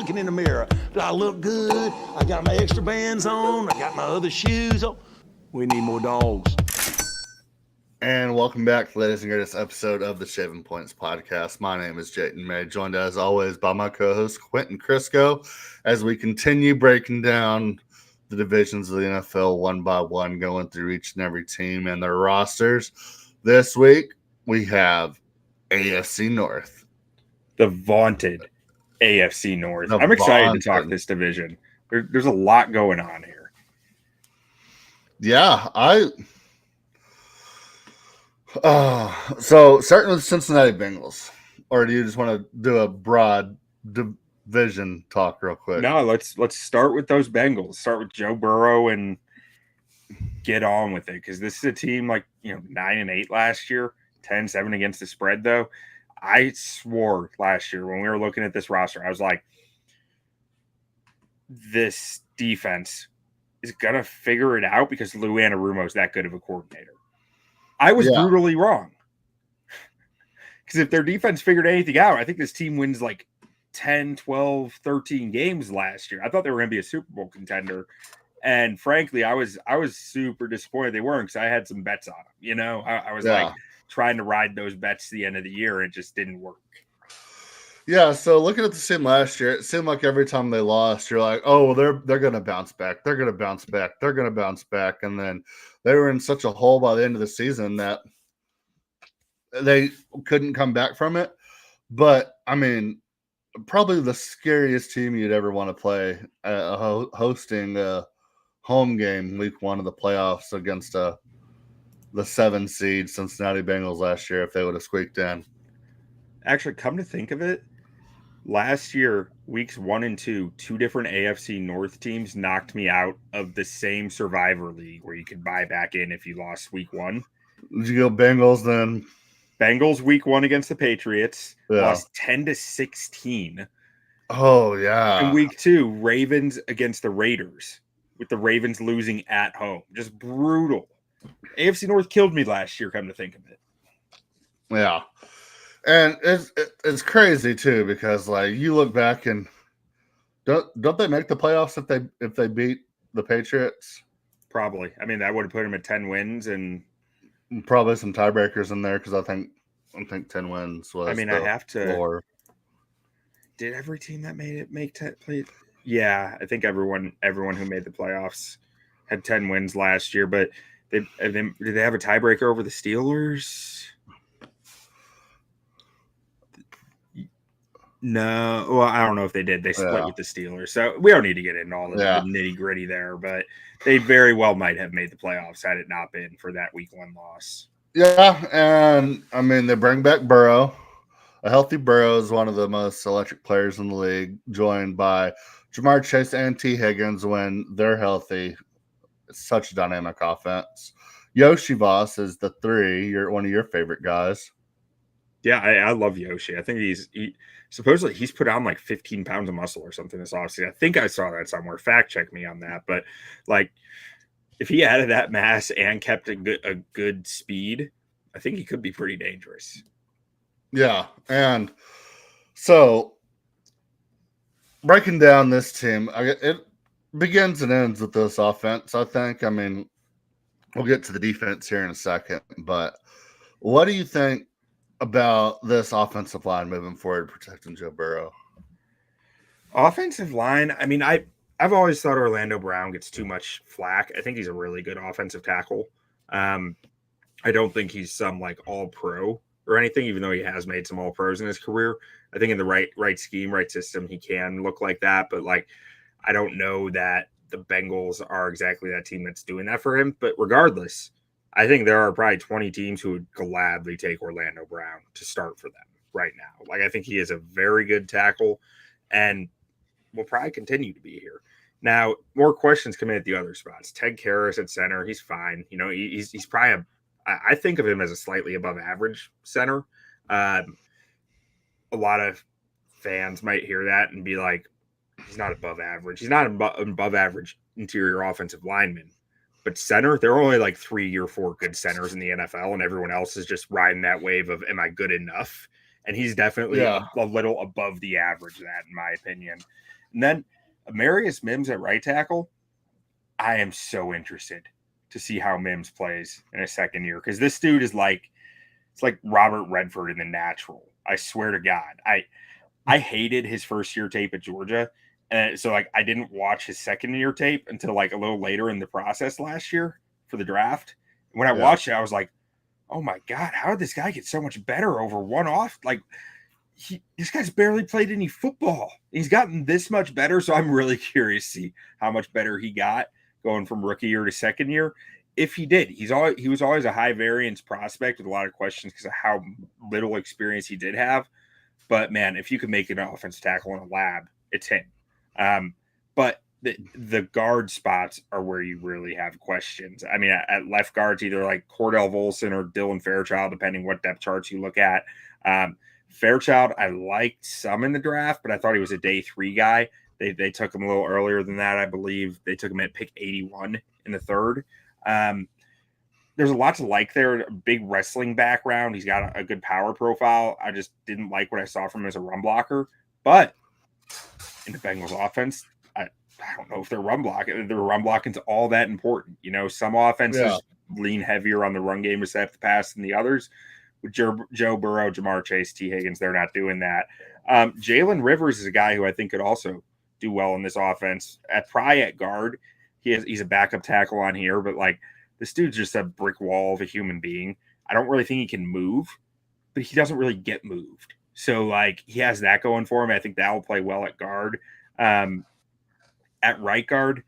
looking in the mirror. Do I look good? I got my extra bands on. I got my other shoes on. We need more dogs. And welcome back to the latest and greatest episode of the Shaving Points podcast. My name is Jayton May, joined as always by my co-host Quentin Crisco, as we continue breaking down the divisions of the NFL one by one, going through each and every team and their rosters. This week, we have AFC North. The vaunted AFC North. I'm excited to talk this division. There's a lot going on here. Yeah, so starting with Cincinnati Bengals, or do you just want to do a broad division talk real quick? No, let's start with those Bengals. Start with Joe Burrow and get on with it, because this is a team 9-8 last year, 10-7 against the spread. Though I swore last year when we were looking at this roster, I was like, this defense is gonna figure it out because Lou Anarumo is that good of a coordinator. I was brutally wrong. Because if their defense figured anything out, I think this team wins 10, 12, 13 games last year. I thought they were going to be a Super Bowl contender. And frankly, I was super disappointed they weren't, because I had some bets on them. I was trying to ride those bets to the end of the year, and it just didn't work. Yeah, so looking at the team last year, it seemed like every time they lost, you're like, oh, they're going to bounce back. They're going to bounce back. They're going to bounce back. And then they were in such a hole by the end of the season that they couldn't come back from it. But, I mean, probably the scariest team you'd ever want to play hosting a home game week one of the playoffs against the 7 seed Cincinnati Bengals last year if they would have squeaked in. Actually, come to think of it, last year, weeks 1 and 2, two different AFC North teams knocked me out of the same Survivor League where you could buy back in if you lost week 1. Did you go Bengals then? Bengals week 1 against the Patriots, lost 10-16. Oh, yeah. And week 2, Ravens against the Raiders, with the Ravens losing at home. Just brutal. AFC North killed me last year, come to think of it. Yeah. And it's crazy too, because you look back and don't they make the playoffs if they beat the Patriots? Probably. I mean, that would have put them at 10 wins and probably some tiebreakers in there, because I think 10 wins was. I mean, I have to. Floor. Did every team that made it make 10 play? Yeah, I think everyone who made the playoffs had 10 wins last year. But did they have a tiebreaker over the Steelers? No, well, I don't know if they did. They split with the Steelers, so we don't need to get into all the nitty gritty there. But they very well might have made the playoffs had it not been for that week 1 loss. Yeah, and I mean, they bring back Burrow. A healthy Burrow is one of the most electric players in the league, joined by Jamar Chase and T. Higgins when they're healthy. It's such a dynamic offense. Yoshi Voss is the 3. You're one of your favorite guys. Yeah, I love Yoshi. I think supposedly he's put on 15 pounds of muscle or something this offseason. I think I saw that somewhere. Fact check me on that. But if he added that mass and kept a good speed, I think he could be pretty dangerous. Yeah, and so breaking down this team, it begins and ends with this offense, I think. I mean, we'll get to the defense here in a second, but what do you think about this offensive line moving forward, protecting Joe Burrow? Offensive line, I mean, I've always thought Orlando Brown gets too much flack. I think he's a really good offensive tackle. I don't think he's some all-pro or anything, even though he has made some all-pros in his career. I think in the right scheme, right system, he can look like that. But I don't know that the Bengals are exactly that team that's doing that for him. But regardless, I think there are probably 20 teams who would gladly take Orlando Brown to start for them right now. I think he is a very good tackle and will probably continue to be here. Now, more questions come in at the other spots. Ted Karras at center, he's fine. He's probably I think of him as a slightly above average center. A lot of fans might hear that and be like, he's not above average. He's not above average interior offensive lineman. But center, there are only 3 or 4 good centers in the NFL, and everyone else is just riding that wave of, am I good enough? And he's definitely a little above the average of that, in my opinion. And then Amarius Mims at right tackle, I am so interested to see how Mims plays in his second year, because this dude is it's like Robert Redford in The Natural. I swear to God. I hated his first year tape at Georgia. And so I didn't watch his second year tape until a little later in the process last year for the draft. And when I watched it, I was like, oh my God, how did this guy get so much better over one off? This guy's barely played any football. He's gotten this much better. So I'm really curious to see how much better he got going from rookie year to second year. If he did, he was always a high variance prospect with a lot of questions because of how little experience he did have. But man, if you could make an offensive tackle in a lab, it's him. But the guard spots are where you really have questions. I mean, at left guards, either like Cordell Volson or Dylan Fairchild, depending what depth charts you look at. Fairchild, I liked some in the draft, but I thought he was a day 3 guy. They took him a little earlier than that, I believe. They took him at pick 81 in the third. There's a lot to like there. A big wrestling background. He's got a good power profile. I just didn't like what I saw from him as a run blocker. But in the Bengals offense, I don't know if they're run blocking. Their run blocking's all that important. Some offenses lean heavier on the run game to set up the pass than the others. With Joe Burrow, Jamar Chase, T. Higgins, they're not doing that. Jalen Rivers is a guy who I think could also do well in this offense. Probably at guard, he's a backup tackle on here, but this dude's just a brick wall of a human being. I don't really think he can move, but he doesn't really get moved. So he has that going for him. I think that will play well at guard. At right guard,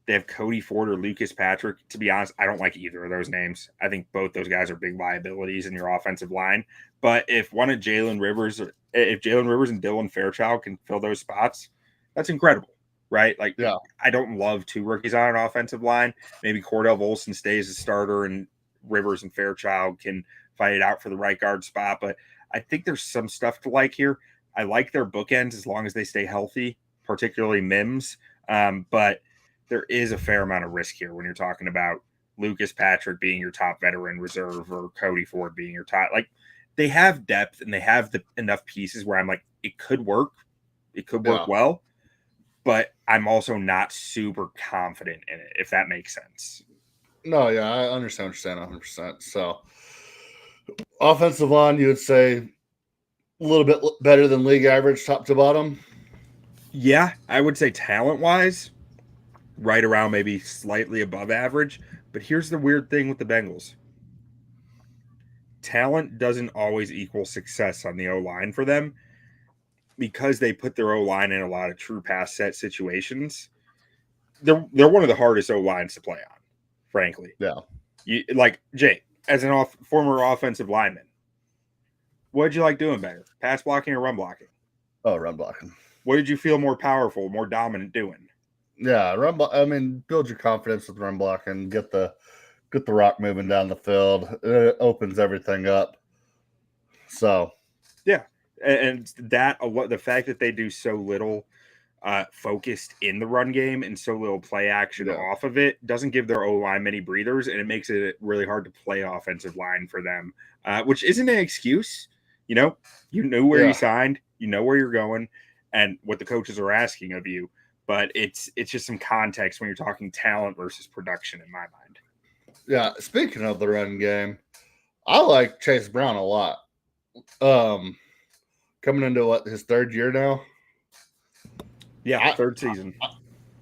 they have Cody Ford or Lucas Patrick. To be honest, I don't like either of those names. I think both those guys are big liabilities in your offensive line. But if Jalen Rivers and Dylan Fairchild can fill those spots, that's incredible, right? I don't love 2 rookies on an offensive line. Maybe Cordell Volson stays a starter and Rivers and Fairchild can fight it out for the right guard spot. But I think there's some stuff to like here. I like their bookends as long as they stay healthy, particularly Mims. But there is a fair amount of risk here when you're talking about Lucas Patrick being your top veteran reserve or Cody Ford being your top. They have depth and they have enough pieces where I'm it could work. It could work well, but I'm also not super confident in it, if that makes sense. No, yeah, I understand what you're saying 100%. So, offensive line, you would say a little bit better than league average, top to bottom? Yeah, I would say talent-wise, right around maybe slightly above average. But here's the weird thing with the Bengals. Talent doesn't always equal success on the O-line for them because they put their O-line in a lot of true pass set situations. They're one of the hardest O-lines to play on, frankly. Yeah. Jay, as an former offensive lineman, what did you like doing better, pass blocking or run blocking? Oh, run blocking. What did you feel more powerful, more dominant doing? Yeah, build your confidence with run blocking, get the rock moving down the field. It opens everything up. So, yeah, and the fact that they do so little focused in the run game and so little play action off of it doesn't give their O-line many breathers, and it makes it really hard to play offensive line for them, which isn't an excuse. You know where you signed, you know where you're going, and what the coaches are asking of you. But it's just some context when you're talking talent versus production in my mind. Yeah, speaking of the run game, I like Chase Brown a lot. Coming into his 3rd year now? Yeah, 3rd season.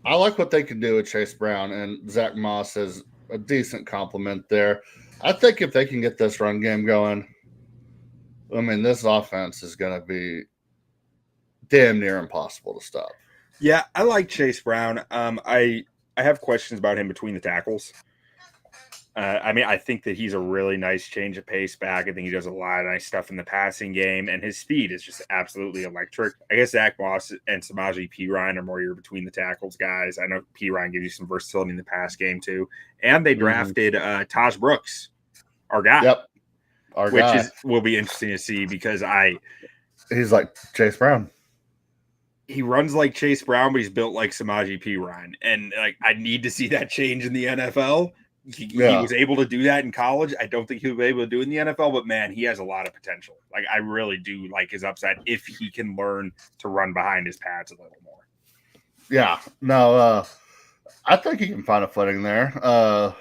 I like what they can do with Chase Brown, and Zach Moss is a decent compliment there. I think if they can get this run game going, this offense is going to be damn near impossible to stop. Yeah, I like Chase Brown. I have questions about him between the tackles. I think that he's a really nice change of pace back. I think he does a lot of nice stuff in the passing game, and his speed is just absolutely electric. I guess Zach Moss and Samaje Perine are more your between the tackles guys. I know Perine gives you some versatility in the pass game too. And they drafted Taj Brooks, our guy. Yep. Will be interesting to see because he's like Chase Brown. He runs like Chase Brown, but he's built like Samaje Perine. And I need to see that change in the NFL. he was able to do that in college. I don't think he'll be able to do it in the NFL, but man, he has a lot of potential. Like, I really do like his upside if he can learn to run behind his pads a little more. Yeah, no, I think he can find a footing there.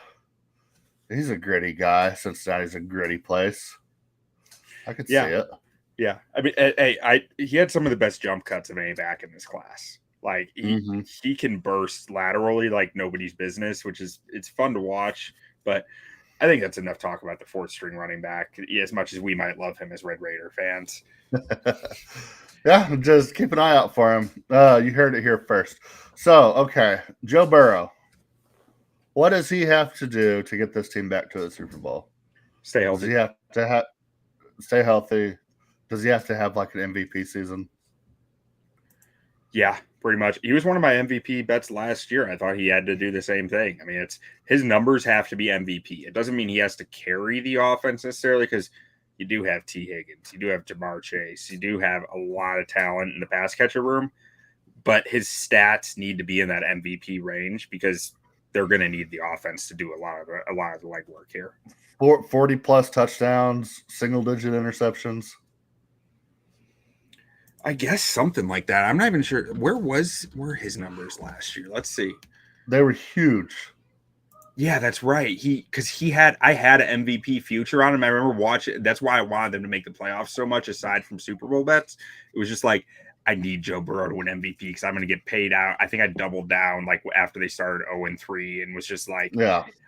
He's a gritty guy. Cincinnati's a gritty place. I could see it. Yeah, I mean, he had some of the best jump cuts of any back in this class. Like, he can burst laterally like nobody's business, it's fun to watch. But I think that's enough talk about the fourth string running back, as much as we might love him as Red Raider fans. Yeah, just keep an eye out for him. You heard it here first. So, okay, Joe Burrow. What does he have to do to get this team back to the Super Bowl? Stay healthy. Does he have to stay healthy? Does he have to have like an MVP season? Yeah, pretty much. He was one of my MVP bets last year. I thought he had to do the same thing. I mean, his numbers have to be MVP. It doesn't mean he has to carry the offense necessarily, because you do have T. Higgins, you do have Jamar Chase, you do have a lot of talent in the pass catcher room, but his stats need to be in that MVP range because they're going to need the offense to do a lot of the legwork here. 40 plus touchdowns, single digit interceptions. I guess something like that. I'm not even sure. Where were his numbers last year? Let's see. They were huge. Yeah, that's right. I had an MVP future on him. I remember watching. That's why I wanted them to make the playoffs so much. Aside from Super Bowl bets, it was just like, I need Joe Burrow to win MVP because I'm going to get paid out. I think I doubled down like after they started 0-3 and was just like,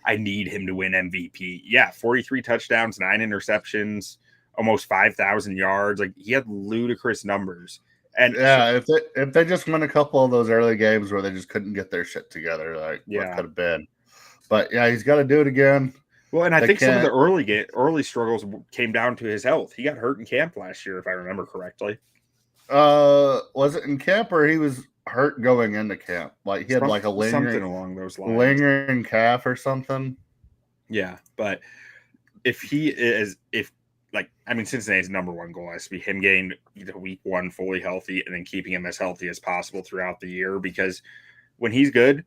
I need him to win MVP. Yeah, 43 touchdowns, 9 interceptions, almost 5,000 yards. Like, he had ludicrous numbers. And yeah, if they just win a couple of those early games where they just couldn't get their shit together, like what could have been. But yeah, he's got to do it again. Well, and I think some of the early struggles came down to his health. He got hurt in camp last year, if I remember correctly. Was it in camp or he was hurt going into camp? Like he had like a something along those lines, lingering calf or something. Yeah, but Cincinnati's number one goal has to be him getting week 1 fully healthy and then keeping him as healthy as possible throughout the year, because when he's good,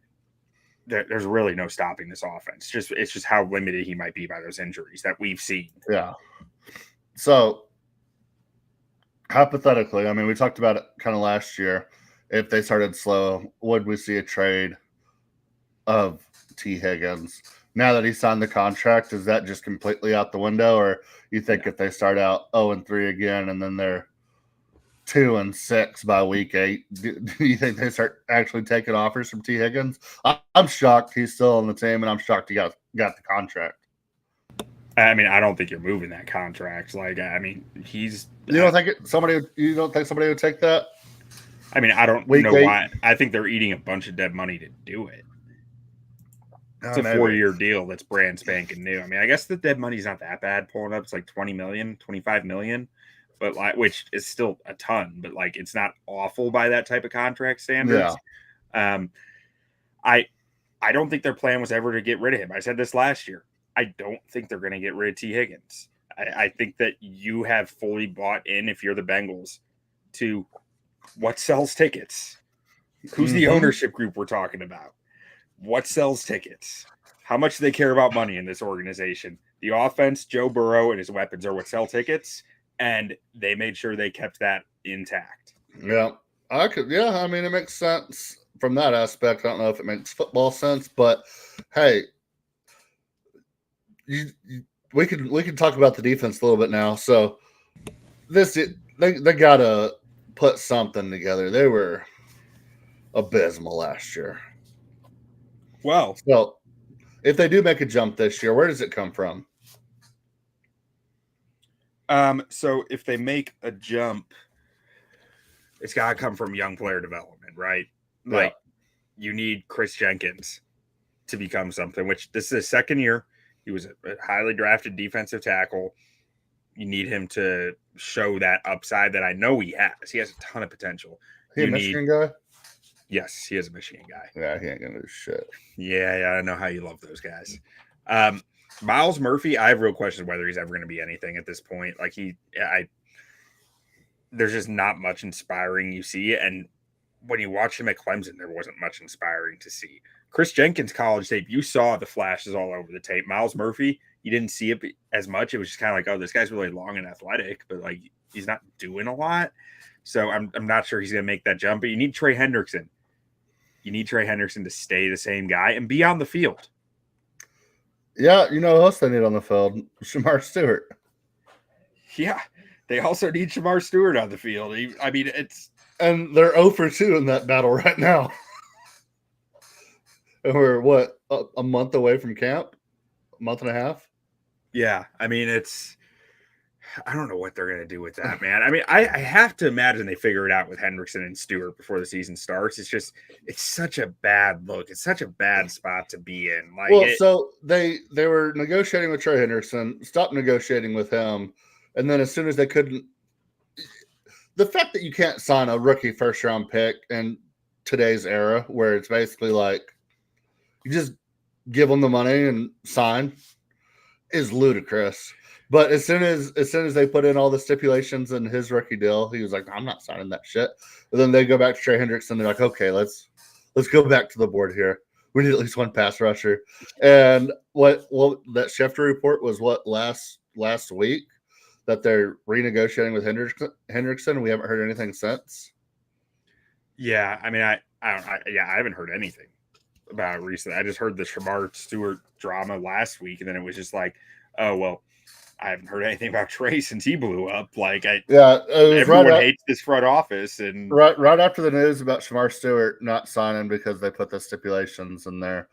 there's really no stopping this offense. It's just how limited he might be by those injuries that we've seen. Yeah. So hypothetically, I mean, we talked about it kind of last year. If they started slow, would we see a trade of T. Higgins? Now that he signed the contract, is that just completely out the window? Or you think if they start out 0-3 again and then they're 2-6 by week 8, do you think they start actually taking offers from T. Higgins? I'm shocked he's still on the team, and I'm shocked he got the contract. I mean, I don't think you're moving that contract. Like, I mean, he's. You don't think somebody would take that? I mean, I don't know why. I think they're eating a bunch of dead money to do it. It's a 4-year deal that's brand spanking new. I mean, I guess the dead money's not that bad pulling up. It's like 20 million, 25 million, but which is still a ton, but like, it's not awful by that type of contract standards. Yeah. I don't think their plan was ever to get rid of him. I said this last year. I don't think they're going to get rid of T. Higgins. I think that you have fully bought in, if you're the Bengals, to what sells tickets. Who's the ownership group we're talking about? What sells tickets? How much do they care about money in this organization? The offense, Joe Burrow, and his weapons are what sell tickets, and they made sure they kept that intact. Yeah, I mean, it makes sense from that aspect. I don't know if it makes football sense, but hey, we can talk about the defense a little bit now. So they gotta put something together. They were abysmal last year. Well, so if they do make a jump this year, where does it come from? So if they make a jump, it's got to come from young player development, right? Yeah. Like, you need Chris Jenkins to become something, which this is his second year. He was a highly drafted defensive tackle. You need him to show that upside that I know he has. He has a ton of potential. He a Michigan guy? Yes, he is a Michigan guy. Yeah, he ain't gonna do shit. Yeah, I know how you love those guys. Miles Murphy, I have real questions whether he's ever going to be anything at this point. Like, there's just not much inspiring you see. And when you watch him at Clemson, there wasn't much inspiring to see. Chris Jenkins' college tape, you saw the flashes all over the tape. Miles Murphy, you didn't see it as much. It was just kind of like, oh, this guy's really long and athletic, but like he's not doing a lot. So I'm not sure he's going to make that jump. But you need Trey Hendrickson. You need Trey Hendrickson to stay the same guy and be on the field. Yeah, you know who else they need on the field? Shamar Stewart. Yeah, they also need Shamar Stewart on the field. I mean, it's and they're 0 for 2 in that battle right now. And we're what, a month away from camp? A month and a half? Yeah, I mean, I don't know what they're going to do with that, man. I mean, I have to imagine they figure it out with Hendrickson and Stewart before the season starts. It's such a bad look. It's such a bad spot to be in. Like, well, so they were negotiating with Trey Hendrickson, stopped negotiating with him, and then as soon as they couldn't, the fact that you can't sign a rookie first round pick in today's era, where it's basically like you just give them the money and sign, is ludicrous. But as soon as they put in all the stipulations in his rookie deal, he was like, I'm not signing that shit. And then they go back to Trey Hendrickson. They're like, okay, let's go back to the board here. We need at least one pass rusher. And what that Schefter report was last week that they're renegotiating with Hendrickson. We haven't heard anything since. Yeah, I mean, I haven't heard anything about it recently. I just heard the Shamar Stewart drama last week, and then it was just like, oh well, I haven't heard anything about Trey since he blew up. Like, everyone hates this front office, and right after the news about Shamar Stewart not signing because they put the stipulations in there,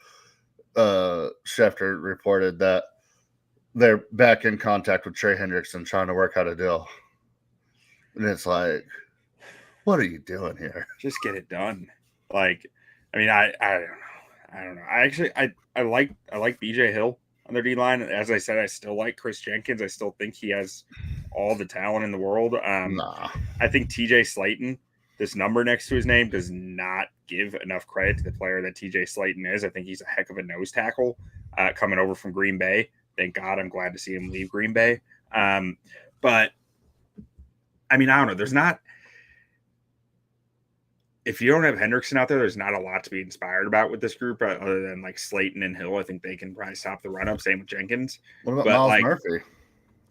Schefter reported that they're back in contact with Trey Hendrickson trying to work out a deal, and it's like, what are you doing here? Just get it done. Like, I mean, I don't know. I like BJ Hill on their D line. As I said, I still like Chris Jenkins. I still think he has all the talent in the world. I think TJ Slayton, this number next to his name, does not give enough credit to the player that TJ Slayton is. I think he's a heck of a nose tackle coming over from Green Bay. Thank God. I'm glad to see him leave Green Bay. But I mean, I don't know. There's not, if you don't have Hendrickson out there, there's not a lot to be inspired about with this group other than like Slayton and Hill. I think they can probably stop the run up. Same with Jenkins. What about Miles Murphy?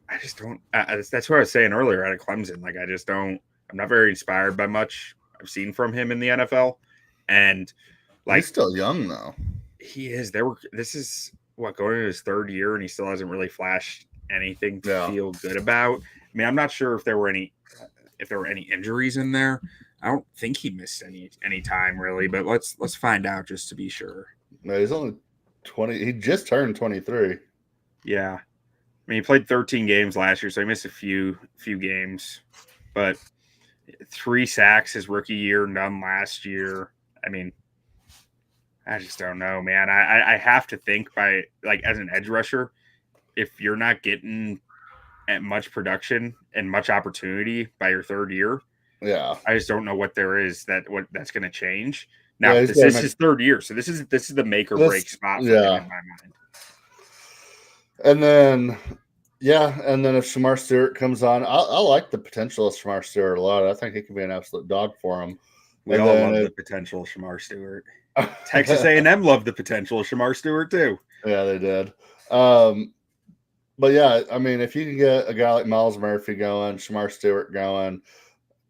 I just don't. That's what I was saying earlier out of Clemson. Like, I just don't. I'm not very inspired by much I've seen from him in the NFL. And like, he's still young though. He is. This is what, going into his third year, and he still hasn't really flashed anything to feel good about. I mean, I'm not sure if there were any injuries in there. I don't think he missed any time really, but let's find out just to be sure. No, he's only 20. He just turned 23. Yeah, I mean, he played 13 games last year, so he missed a few games, but 3 sacks his rookie year, none last year. I mean, I just don't know, man. I have to think by, like, as an edge rusher, if you're not getting at much production and much opportunity by your third year, yeah, I just don't know what there is that's going to change. Now, this is his third year, so this is the make or break spot for him in my mind. And then if Shamar Stewart comes on, I like the potential of Shamar Stewart a lot. I think he could be an absolute dog for him. We all love the potential of Shamar Stewart. Texas A&M loved the potential of Shamar Stewart too. Yeah, they did. But yeah, I mean, if you can get a guy like Miles Murphy going, Shamar Stewart going,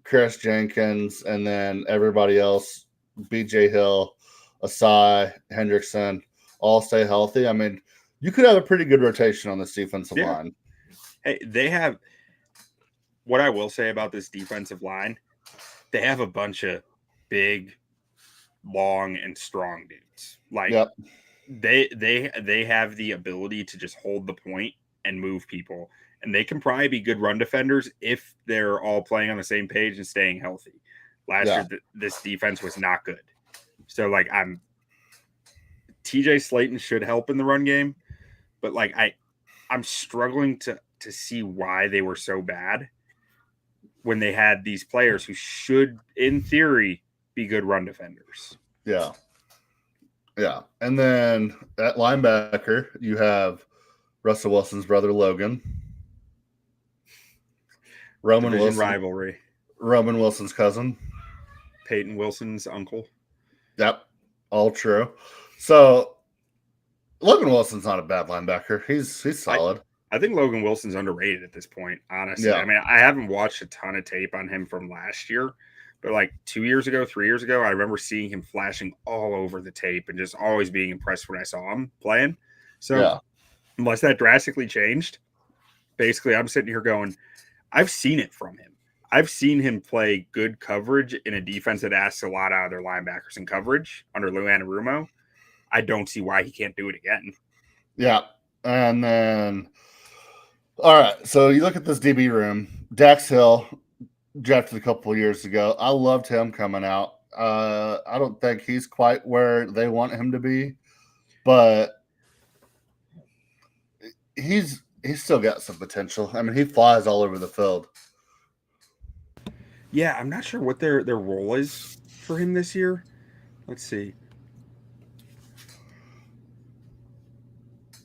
Chris Jenkins, and then everybody else, BJ Hill, Asai, Hendrickson, all stay healthy. I mean, you could have a pretty good rotation on this defensive line. Hey, they have, what I will say about this defensive line, they have a bunch of big, long, and strong dudes. Like, they have the ability to just hold the point and move people. And they can probably be good run defenders if they're all playing on the same page and staying healthy. Last year, this defense was not good. So, like, TJ Slayton should help in the run game, but like I'm struggling to see why they were so bad when they had these players who should, in theory, be good run defenders. Yeah. Yeah. And then at linebacker, you have Russell Wilson's brother, Logan. Roman Wilson. Rivalry. Roman Wilson's cousin. Peyton Wilson's uncle. Yep, all true. So Logan Wilson's not a bad linebacker. He's solid. I think Logan Wilson's underrated at this point, honestly. Yeah. I mean, I haven't watched a ton of tape on him from last year, but like 2 years ago, 3 years ago, I remember seeing him flashing all over the tape and just always being impressed when I saw him playing. So unless that drastically changed, basically I'm sitting here going, I've seen it from him. I've seen him play good coverage in a defense that asks a lot out of their linebackers in coverage under Lou Anarumo. I don't see why he can't do it again. Yeah. And then, all right. So you look at this DB room. Dax Hill, drafted a couple of years ago. I loved him coming out. I don't think he's quite where they want him to be, but he's still got some potential. I mean, he flies all over the field. Yeah, I'm not sure what their role is for him this year. Let's see.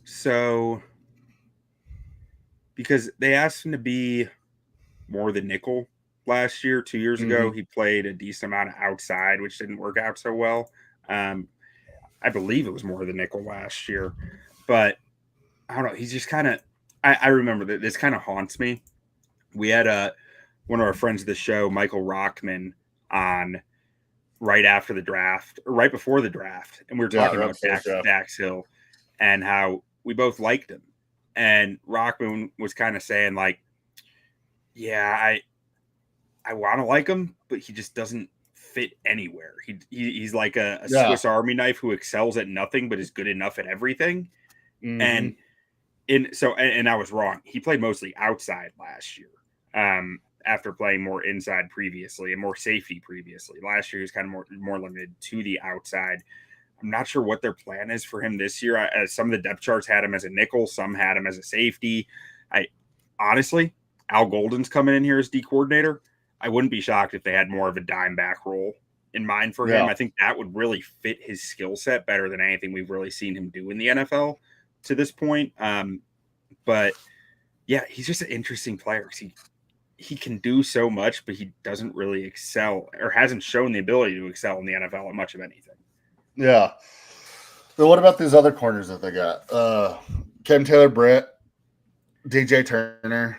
So, because they asked him to be more the nickel last year, 2 years ago, he played a decent amount of outside, which didn't work out so well. I believe it was more the nickel last year, but I don't know. He's just kind of. I remember that this kind of haunts me. We had one of our friends of the show, Michael Rockman, on right after the draft, or right before the draft, and we were talking about Dax Hill and how we both liked him. And Rockman was kind of saying, like, yeah, I want to like him, but he just doesn't fit anywhere. He's like a Swiss Army knife who excels at nothing but is good enough at everything. And I was wrong. He played mostly outside last year. After playing more inside previously and more safety previously. Last year he was kind of more limited to the outside. I'm not sure what their plan is for him this year. Some of the depth charts had him as a nickel, some had him as a safety. Honestly, Al Golden's coming in here as D coordinator. I wouldn't be shocked if they had more of a dime back role in mind for him. I think that would really fit his skill set better than anything we've really seen him do in the NFL to this point. But yeah, he's just an interesting player. He can do so much, but he doesn't really excel or hasn't shown the ability to excel in the NFL at much of anything. Yeah. So what about these other corners that they got? Cam Taylor-Britt, DJ Turner.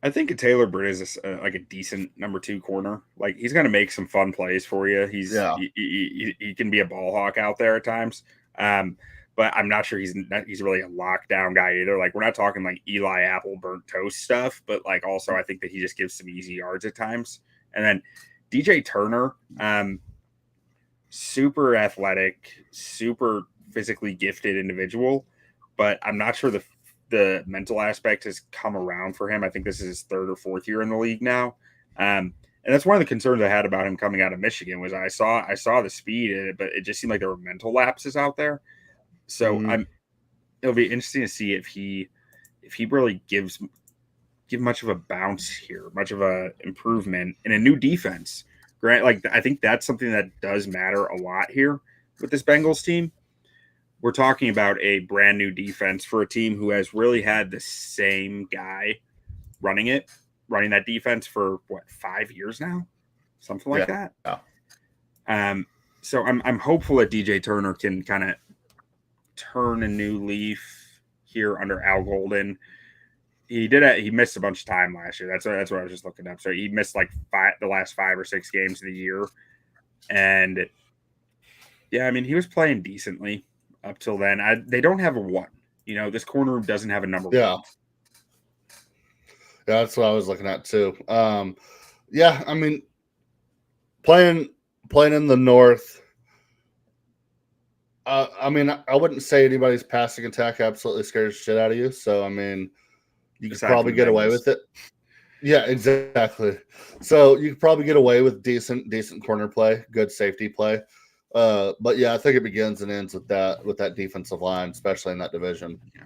I think Taylor Britt is like a decent number 2 corner. Like he's going to make some fun plays for you. He can be a ball hawk out there at times. But I'm not sure he's really a lockdown guy either. Like we're not talking like Eli Apple burnt toast stuff, but like also I think that he just gives some easy yards at times. And then DJ Turner, super athletic, super physically gifted individual, but I'm not sure the mental aspect has come around for him. I think this is his 3rd or 4th year in the league now. And that's one of the concerns I had about him coming out of Michigan was I saw the speed in it, but it just seemed like there were mental lapses out there. So it'll be interesting to see if he really give much of a bounce here, much of a improvement in a new defense. Grant, like I think that's something that does matter a lot here with this Bengals team. We're talking about a brand new defense for a team who has really had the same guy running that defense for 5 years now, something like that. Yeah. So I'm hopeful that DJ Turner can kind of turn a new leaf here under Al Golden. He missed a bunch of time last year. That's what I was just looking up. So he missed like the last 5 or 6 games of the year. And yeah, I mean, he was playing decently up till then. They don't have a 1. This corner room doesn't have a number 1. Yeah, that's what I was looking at too. Yeah, I mean, playing in the North. I mean, I wouldn't say anybody's passing attack absolutely scares shit out of you. So, I mean, you could probably get away with it. Yeah, exactly. So you could probably get away with decent corner play, good safety play. But yeah, I think it begins and ends with that defensive line, especially in that division. Yeah.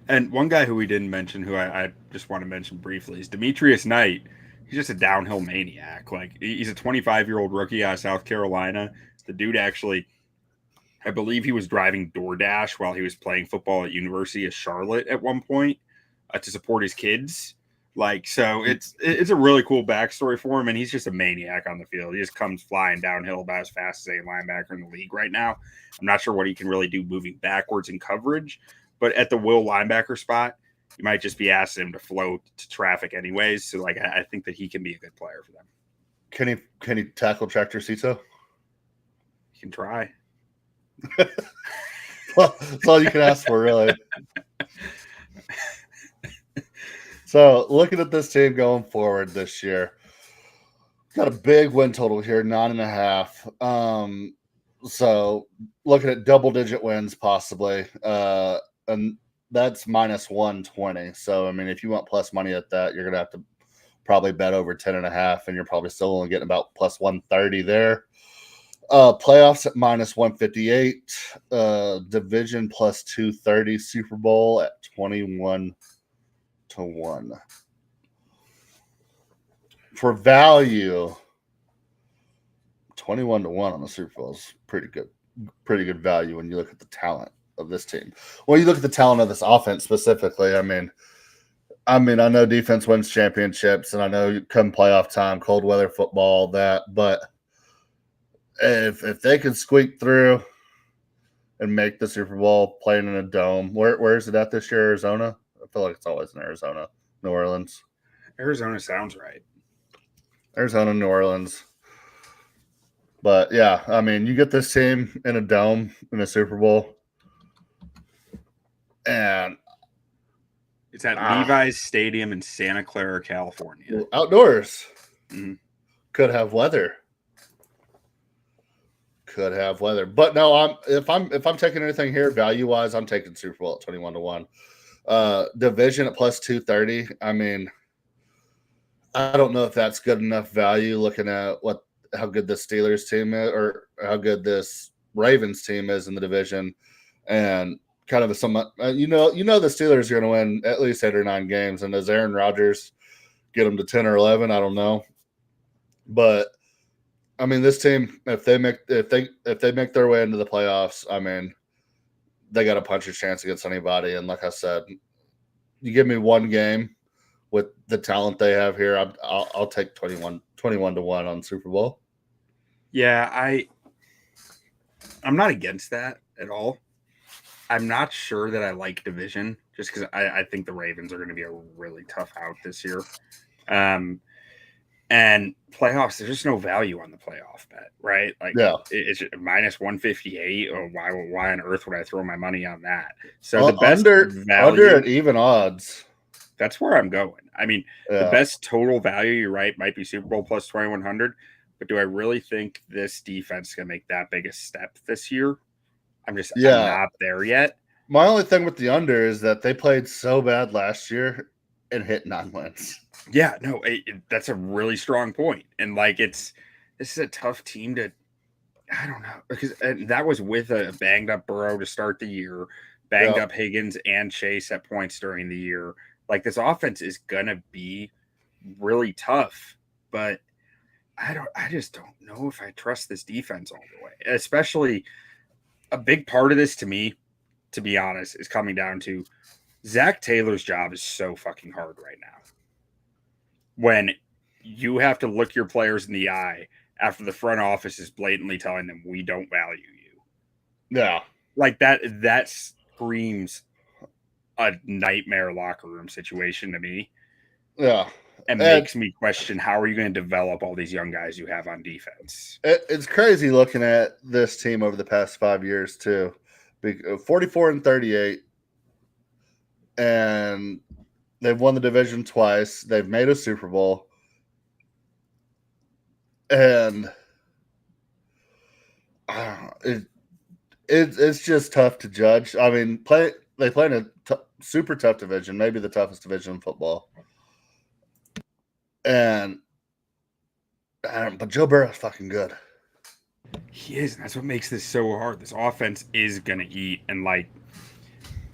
And one guy who we didn't mention, who I just want to mention briefly, is Demetrius Knight. He's just a downhill maniac. Like he's a 25-year-old rookie out of South Carolina. The dude actually, I believe he was driving DoorDash while he was playing football at University of Charlotte at one point to support his kids. Like, so it's a really cool backstory for him, and he's just a maniac on the field. He just comes flying downhill about as fast as a linebacker in the league right now. I'm not sure what he can really do moving backwards in coverage, but at the will linebacker spot, you might just be asking him to float to traffic anyways. So, like, I think that he can be a good player for them. Can he tackle Tractor Cito? He can try. Well, that's all you can ask for, really. So, looking at this team going forward this year, got a big win total here, 9.5. So, looking at double-digit wins possibly, and that's minus 120. So, I mean, if you want plus money at that, you're gonna have to probably bet over 10.5, and you're probably still only getting about plus 130 there. Playoffs at minus 158, division plus 230, Super Bowl at 21 to 1. For value, 21 to 1 on the Super Bowl is pretty good value when you look at the talent of this team. Well, you look at the talent of this offense specifically. I mean, I know defense wins championships, and I know come playoff time, cold weather football, that, but if they can squeak through and make the Super Bowl playing in a dome, where is it at this year? Arizona? I feel like it's always in Arizona. New Orleans. Arizona sounds right. Arizona, New Orleans. But yeah, I mean, you get this team in a dome in a Super Bowl, and it's at Levi's Stadium in Santa Clara, California. Outdoors. Mm-hmm. Could have weather. But no, if I'm taking anything here value wise, I'm taking Super Bowl at 21 to 1. Division at plus 230. I mean, I don't know if that's good enough value looking at how good the Steelers team is or how good this Ravens team is in the division, and kind of you know the Steelers are going to win at least 8 or 9 games, and does Aaron Rodgers get them to 10 or 11? I don't know, but I mean, this team, if they make their way into the playoffs, I mean, they got a puncher's chance against anybody. And like I said, you give me one game with the talent they have here, I'll take 21 to 1 on Super Bowl. Yeah, I'm not against that at all. I'm not sure that I like division just because I think the Ravens are going to be a really tough out this year. And playoffs, there's just no value on the playoff bet, right? Like, yeah. It's minus 158. Or why on earth would I throw my money on that? So the best under at even odds. That's where I'm going. I mean, the best total value, you're right, might be Super Bowl plus 2,100. But do I really think this defense is going to make that big a step this year? I'm not there yet. My only thing with the under is that they played so bad last year and hit 9 wins. Yeah, no, that's a really strong point. And like, this is a tough team to, I don't know, because that was with a banged up Burrow to start the year, banged up Higgins and Chase at points during the year. Like, this offense is gonna be really tough, but I just don't know if I trust this defense all the way. Especially a big part of this, to me, to be honest, is coming down to Zach Taylor's job is so fucking hard right now. When you have to look your players in the eye after the front office is blatantly telling them we don't value you. Yeah. Like that screams a nightmare locker room situation to me. Yeah. And makes me question, how are you going to develop all these young guys you have on defense? It's crazy looking at this team over the past 5 years too. 44-38. And they've won the division twice. They've made a Super Bowl. And it's just tough to judge. I mean, they play in a super tough division, maybe the toughest division in football. But Joe Burrow's fucking good. He is. And that's what makes this so hard. This offense is going to eat. And like,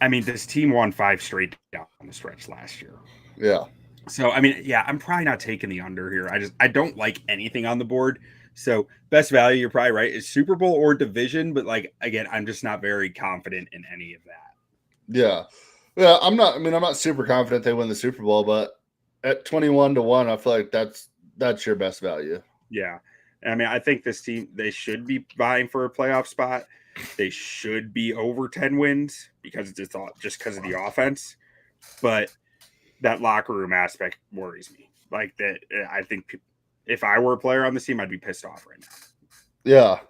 I mean, this team won 5 straight down the stretch last year. Yeah. So, I mean, yeah, I'm probably not taking the under here. I don't like anything on the board. So, best value, you're probably right, is Super Bowl or division. But, like, again, I'm just not very confident in any of that. Yeah. Yeah, I'm not super confident they win the Super Bowl, but at 21-1, I feel like that's your best value. Yeah. I mean, I think this team, they should be vying for a playoff spot. They should be over 10 wins because it's all just because of the offense. But that locker room aspect worries me. Like that, I think if I were a player on this team, I'd be pissed off right now. Yeah.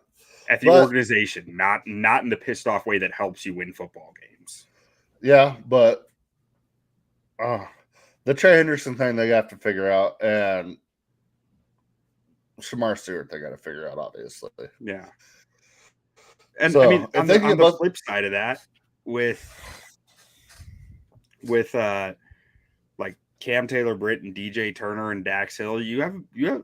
At the organization, not in the pissed off way that helps you win football games. Yeah, but the Trey Henderson thing they have to figure out, and Shamar Stewart they got to figure out, obviously. Yeah. And so, I mean, on the flip side of that, with like Cam Taylor-Britt and DJ Turner and Dax Hill, you have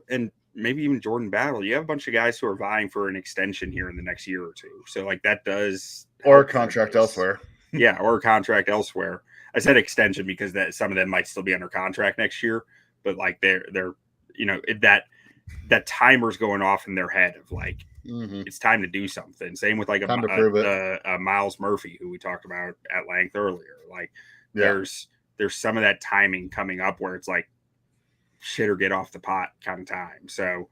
and maybe even Jordan Battle, you have a bunch of guys who are vying for an extension here in the next year or two. So like that does or a contract elsewhere. Yeah, or a contract elsewhere. I said extension because that some of them might still be under contract next year, but like they're that timer's going off in their head of like it's time to do something. Same with like a Miles Murphy, who we talked about at length earlier. Like there's some of that timing coming up where it's like shit or get off the pot kind of time. So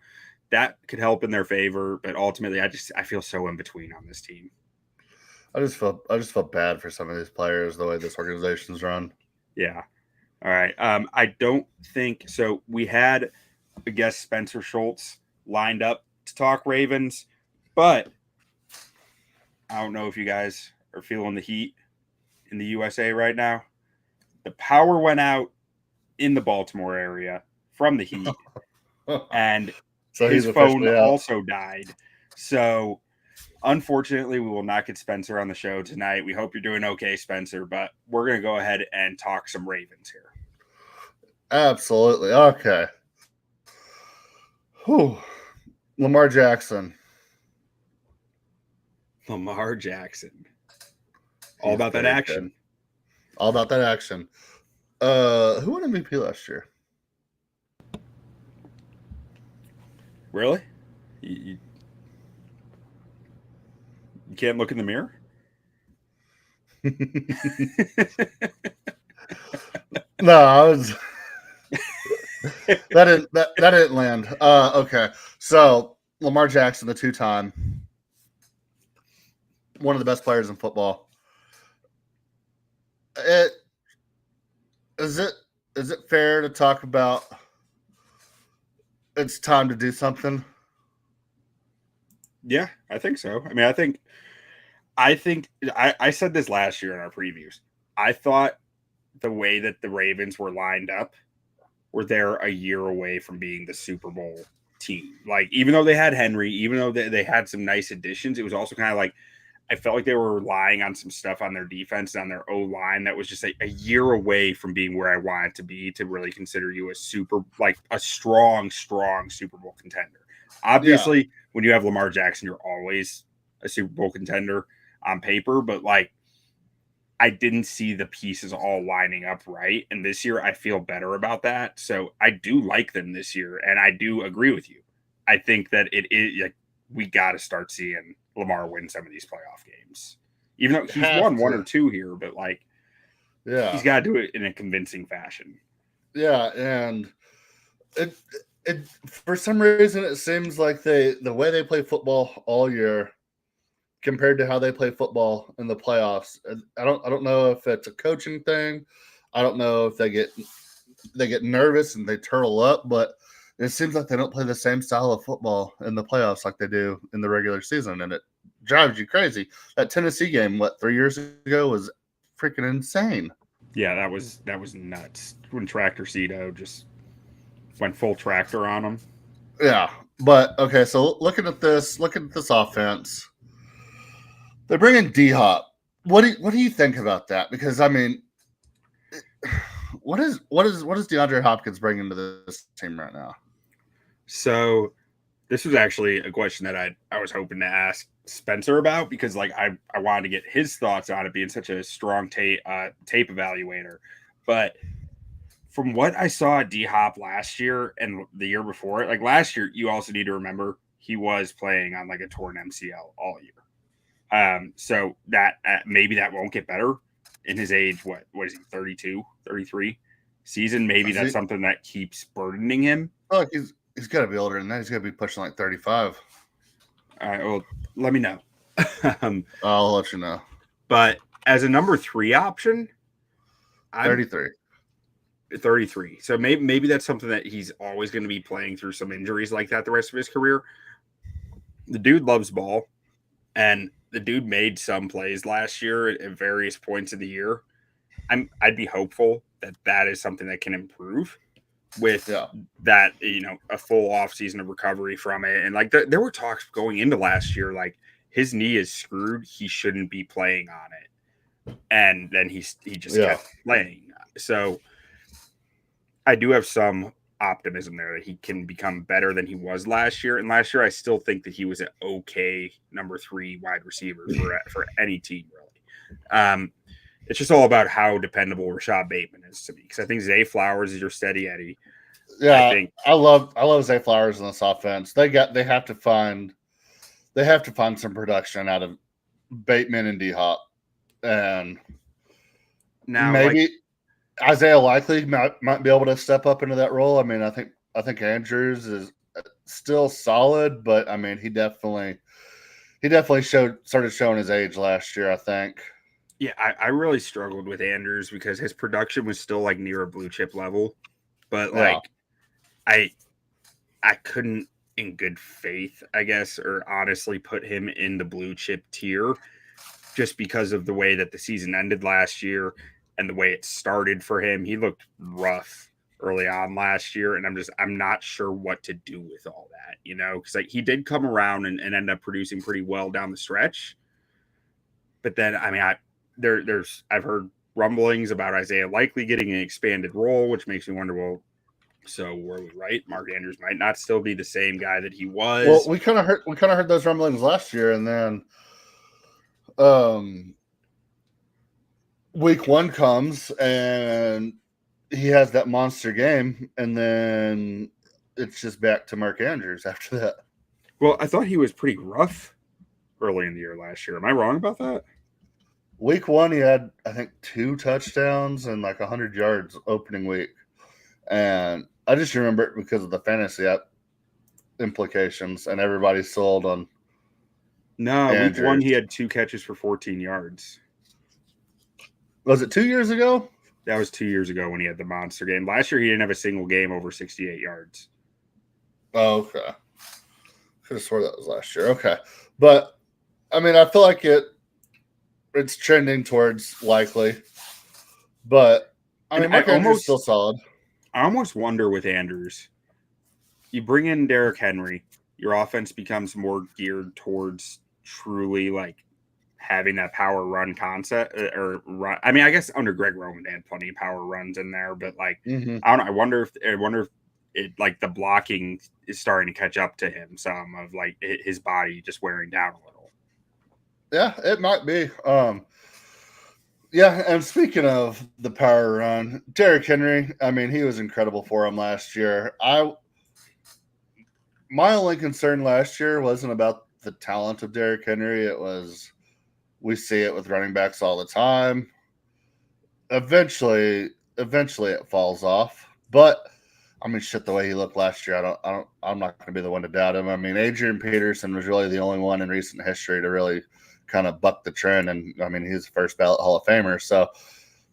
that could help in their favor, but ultimately I feel so in between on this team. I just felt bad for some of these players the way this organization's run. Yeah. All right. I don't think so. We had a guest, Spencer Schultz, lined up to talk Ravens, but I don't know if you guys are feeling the heat in the USA right now. The power went out in the Baltimore area from the heat, and so his phone also died. So unfortunately, we will not get Spencer on the show tonight. We hope you're doing okay, Spencer, but we're going to go ahead and talk some Ravens here. Absolutely. Okay. Whew. Lamar Jackson. All about that action. Good. All about that action. Who won MVP last year? Really? You can't look in the mirror? No, I was that didn't land. Okay. So Lamar Jackson, the 2-time, one of the best players in football. Is it fair to talk about it's time to do something? Yeah, I think so. I mean, I think I said this last year in our previews. I thought the way that the Ravens were lined up were they're a year away from being the Super Bowl team. Like, even though they had Henry, even though they had some nice additions, it was also kind of like I felt like they were relying on some stuff on their defense and on their O-line that was just a year away from being where I wanted to be to really consider you a strong Super Bowl contender. Obviously, when you have Lamar Jackson, you're always a Super Bowl contender on paper, but like I didn't see the pieces all lining up right. And this year I feel better about that. So I do like them this year. And I do agree with you. I think that it is like we got to start seeing Lamar win some of these playoff games, even though he's won one or two here, but like, he's got to do it in a convincing fashion. Yeah. And it for some reason, it seems like the way they play football all year compared to how they play football in the playoffs. I don't know if it's a coaching thing. I don't know if they get nervous and they turtle up, but it seems like they don't play the same style of football in the playoffs like they do in the regular season, and it drives you crazy. That Tennessee game, 3 years ago, was freaking insane. Yeah, that was nuts when Tractor Cito just went full tractor on them. Yeah, but okay. So looking at this offense, they bring in D-Hop. What do you think about that? Because I mean, what is DeAndre Hopkins bringing to this team right now? So this was actually a question that I was hoping to ask Spencer about because like I wanted to get his thoughts on it being such a strong tape evaluator. But from what I saw at D-Hop last year and the year before, like last year, you also need to remember he was playing on like a torn MCL all year. So that maybe that won't get better in his age. What is he, 32, 33? season, maybe that's something that keeps burdening him. Oh, he's got to be older than that. He's got to be pushing like 35. All right, well, let me know. I'll let you know. But as a number 3 option, 33. 33. So maybe that's something that he's always going to be playing through some injuries like that the rest of his career. The dude loves ball, and the dude made some plays last year at various points of the year. I'd be hopeful that is something that can improve with that, a full offseason of recovery from it. And like there were talks going into last year, like his knee is screwed. He shouldn't be playing on it. And then he just kept playing. So I do have some optimism there that he can become better than he was last year. And last year, I still think that he was an okay number 3 wide receiver for any team, really. It's just all about how dependable Rashad Bateman is to me, because I think Zay Flowers is your steady Eddie. Yeah, I love Zay Flowers in this offense. They have to find some production out of Bateman and D-Hop, and now maybe Isaiah Likely might be able to step up into that role. I mean, I think Andrews is still solid, but I mean, he definitely started showing his age last year, I think. Yeah, I really struggled with Andrews because his production was still like near a blue chip level, but like I couldn't in good faith, I guess, or honestly put him in the blue chip tier just because of the way that the season ended last year and the way it started for him. He looked rough early on last year, and I'm not sure what to do with all that, because like he did come around and end up producing pretty well down the stretch. But then, I mean, I've heard rumblings about Isaiah Likely getting an expanded role, which makes me wonder, well, so were we right? Mark Andrews might not still be the same guy that he was. Well, we kind of heard those rumblings last year, and then week 1 comes and he has that monster game, and then it's just back to Mark Andrews after that. Well, I thought he was pretty rough early in the year last year. Am I wrong about that? Week 1, he had, I think, 2 touchdowns and like 100 yards opening week. And I just remember it because of the fantasy app implications, and everybody sold on. No, Andrews. Week 1, he had 2 catches for 14 yards. Was it 2 years ago? That was 2 years ago when he had the monster game. Last year, he didn't have a single game over 68 yards. Oh, okay. Could have swore that was last year. Okay. But, I mean, I feel like it's trending towards Likely. But, I mean, Mark Andrews is still solid. I almost wonder with Andrews, you bring in Derrick Henry, your offense becomes more geared towards truly like having that power run concept or run. I mean, I guess under Greg Roman, they had plenty of power runs in there, but like, I don't know. I wonder if it like the blocking is starting to catch up to him. Some of like his body just wearing down a little. Yeah, it might be. Yeah, and speaking of the power run, Derrick Henry, I mean, he was incredible for him last year. My only concern last year wasn't about the talent of Derrick Henry. It was, we see it with running backs all the time. Eventually it falls off. But I mean, shit, the way he looked last year, I'm not going to be the one to doubt him. I mean, Adrian Peterson was really the only one in recent history to really kind of buck the trend, and I mean, he's the first ballot Hall of Famer. So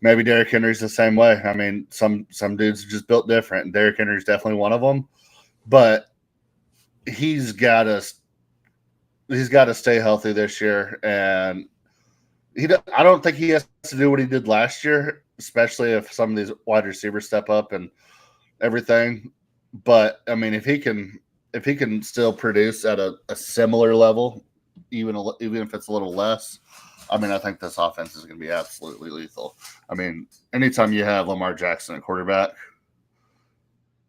maybe Derrick Henry's the same way. I mean, some dudes are just built different, and Derrick Henry's definitely one of them. But he's got to stay healthy this year, and I don't think he has to do what he did last year, especially if some of these wide receivers step up and everything. But I mean, if he can still produce at a similar level, even if it's a little less, I mean, I think this offense is going to be absolutely lethal. I mean, anytime you have Lamar Jackson at quarterback,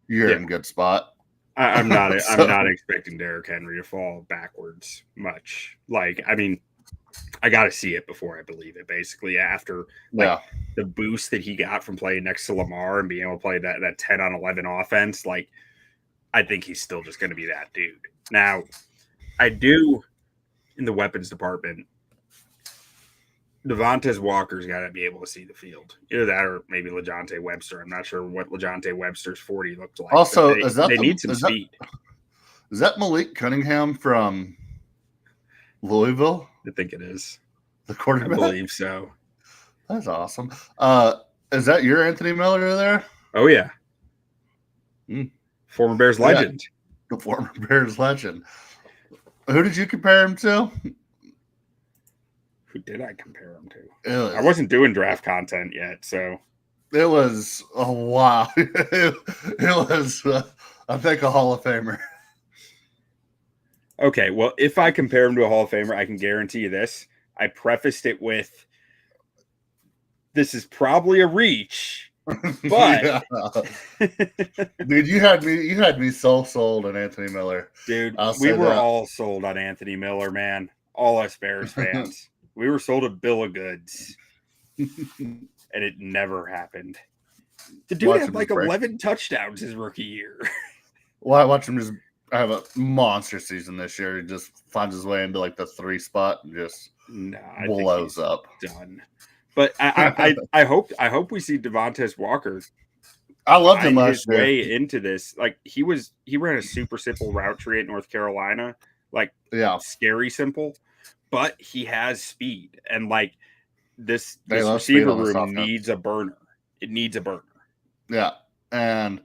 you're in a good spot. I'm not I'm not expecting Derrick Henry to fall backwards much. Like, I mean, I got to see it before I believe it. Basically, after the boost that he got from playing next to Lamar and being able to play that 10 on 11 offense, like, I think he's still just going to be that dude. Now, I do in the weapons department Devontae Walker's got to be able to see the field. Either that or maybe LeJohntay Webster. I'm not sure what LeJohntay Webster's 40 looked like. Also, they need some speed. Is that Malik Cunningham from Louisville? I think it is. The quarterback? I believe so. That's awesome. Is that your Anthony Miller there? Oh, yeah. Former Bears legend. The former Bears legend. Who did you compare him to? Who did I compare him to? I wasn't doing draft content yet, so. It was a wow. It was, I think, a Hall of Famer. Okay, well, if I compare him to a Hall of Famer, I can guarantee you this. I prefaced it with, this is probably a reach, but dude, you had me so sold on Anthony Miller. Dude, we were all sold on Anthony Miller, man. All us Bears fans. We were sold a bill of goods. And it never happened. The dude had like 11 touchdowns his rookie year. Well, I watched him just have a monster season this year. He just finds his way into like the 3 spot and just blows up. Done. But I hope we see Devontae Walker. I loved him last year. Way into this, like he ran a super simple route tree at North Carolina, like scary simple, but he has speed and like this receiver room needs a burner. It needs a burner. Yeah, and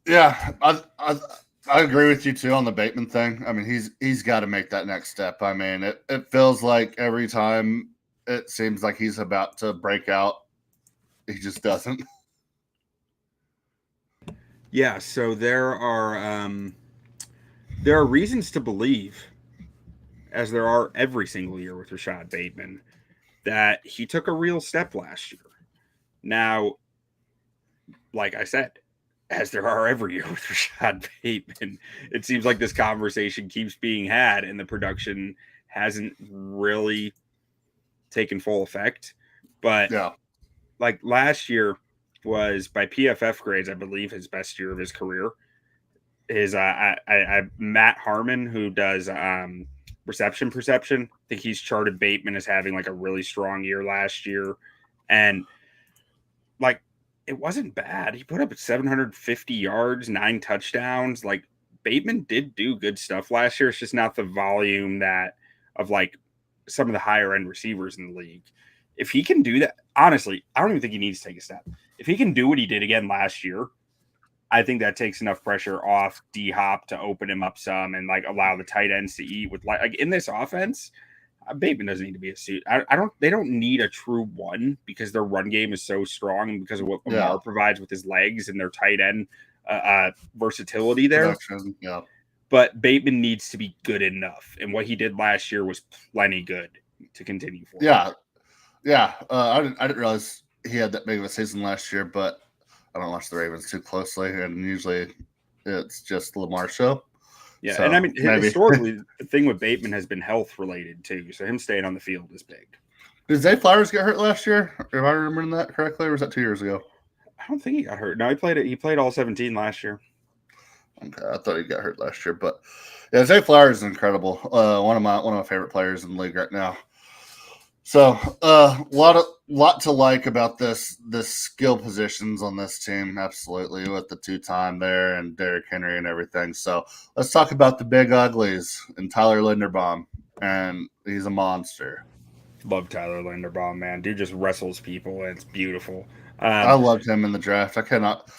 yeah, I agree with you too on the Bateman thing. I mean, he's got to make that next step. I mean, it feels like every time it seems like he's about to break out, he just doesn't. Yeah, so there are reasons to believe, as there are every single year with Rashad Bateman, that he took a real step last year. Now, like I said, as there are every year with Rashad Bateman, it seems like this conversation keeps being had and the production hasn't really taken full effect. But like last year was, by PFF grades, I believe, his best year of his career. His Matt Harmon, who does reception perception, I think he's charted Bateman as having like a really strong year last year. And like, it wasn't bad. He put up 750 yards, 9 touchdowns. Like, Bateman did do good stuff last year. It's just not the volume that of like some of the higher end receivers in the league. If he can do that, honestly, I don't even think he needs to take a step. If he can do what he did again last year, I think that takes enough pressure off D-Hop to open him up some and like allow the tight ends to eat with like in this offense. Bateman doesn't need to be a suit. They don't need a true one because their run game is so strong and because of what Lamar provides with his legs and their tight end versatility there. Yeah. But Bateman needs to be good enough. And what he did last year was plenty good to continue for. Yeah. Yeah. I didn't realize he had that big of a season last year, but I don't watch the Ravens too closely. And usually it's just Lamar's show. Yeah. So, and I mean, historically, the thing with Bateman has been health related too. So him staying on the field is big. Did Zay Flowers get hurt last year? Am I remembering that correctly? Or was that 2 years ago? I don't think he got hurt. No, he played all 17 last year. Okay, I thought he got hurt last year, but yeah, Zay Flowers is incredible. One of my favorite players in the league right now. So, lot to like about this skill positions on this team, absolutely, with the 2-time there and Derrick Henry and everything. So, let's talk about the big uglies and Tyler Linderbaum, and he's a monster. Love Tyler Linderbaum, man. Dude just wrestles people, and it's beautiful. I loved him in the draft. I cannot.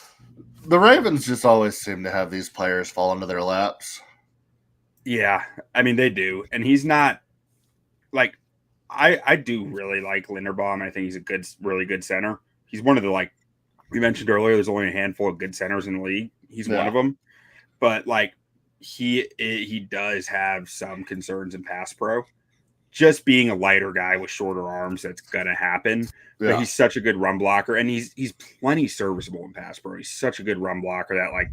The Ravens just always seem to have these players fall into their laps. Yeah, I mean, they do. And he's not like, I do really like Linderbaum. I think he's a really good center. He's one of the, like we mentioned earlier, there's only a handful of good centers in the league. He's one of them. But like, he does have some concerns in pass pro. Just being a lighter guy with shorter arms, that's going to happen. But he's such a good run blocker, and he's plenty serviceable in pass pro. He's such a good run blocker that, like,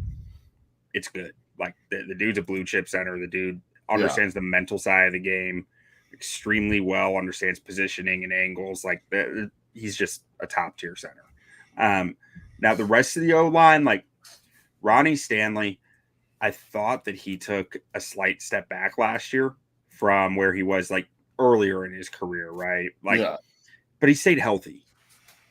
it's good. Like, the dude's a blue chip center. The dude understands the mental side of the game extremely well, understands positioning and angles. Like, he's just a top-tier center. Now, the rest of the O-line, like, Ronnie Stanley, I thought that he took a slight step back last year from where he was, like, earlier in his career, right? Like, Yeah. but he stayed healthy.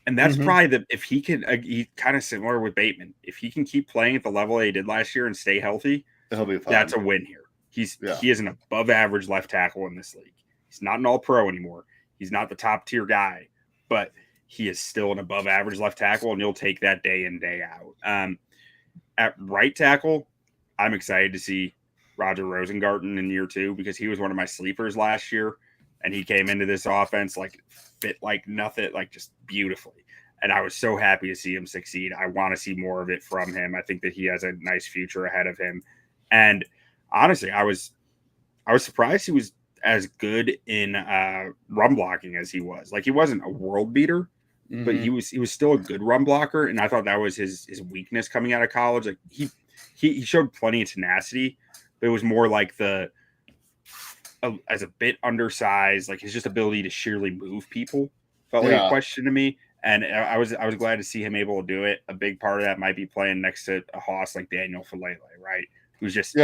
And that's Mhm. probably if he can, he kind of similar with Bateman. If he can keep playing at the level he did last year and stay healthy, He'll be fine. that's a win here. He is an above average left tackle in this league. He's not an all pro anymore. He's not the top tier guy, but he is still an above average left tackle, and you'll take that day in, day out. At right tackle, I'm excited to see Roger Rosengarten in year 2 because he was one of my sleepers last year, and he came into this offense like fit like nothing, like just beautifully. And I was so happy to see him succeed. I want to see more of it from him. I think that he has a nice future ahead of him. And honestly, I was surprised he was as good in run blocking as he was. Like, he wasn't a world beater, but he was still a good run blocker, and I thought that was his weakness coming out of college. Like, he showed plenty of tenacity, but it was more like as a bit undersized, like his just ability to sheerly move people felt like a question to me. And I was glad to see him able to do it. A big part of that might be playing next to a hoss like Daniel Falele, right? Who's just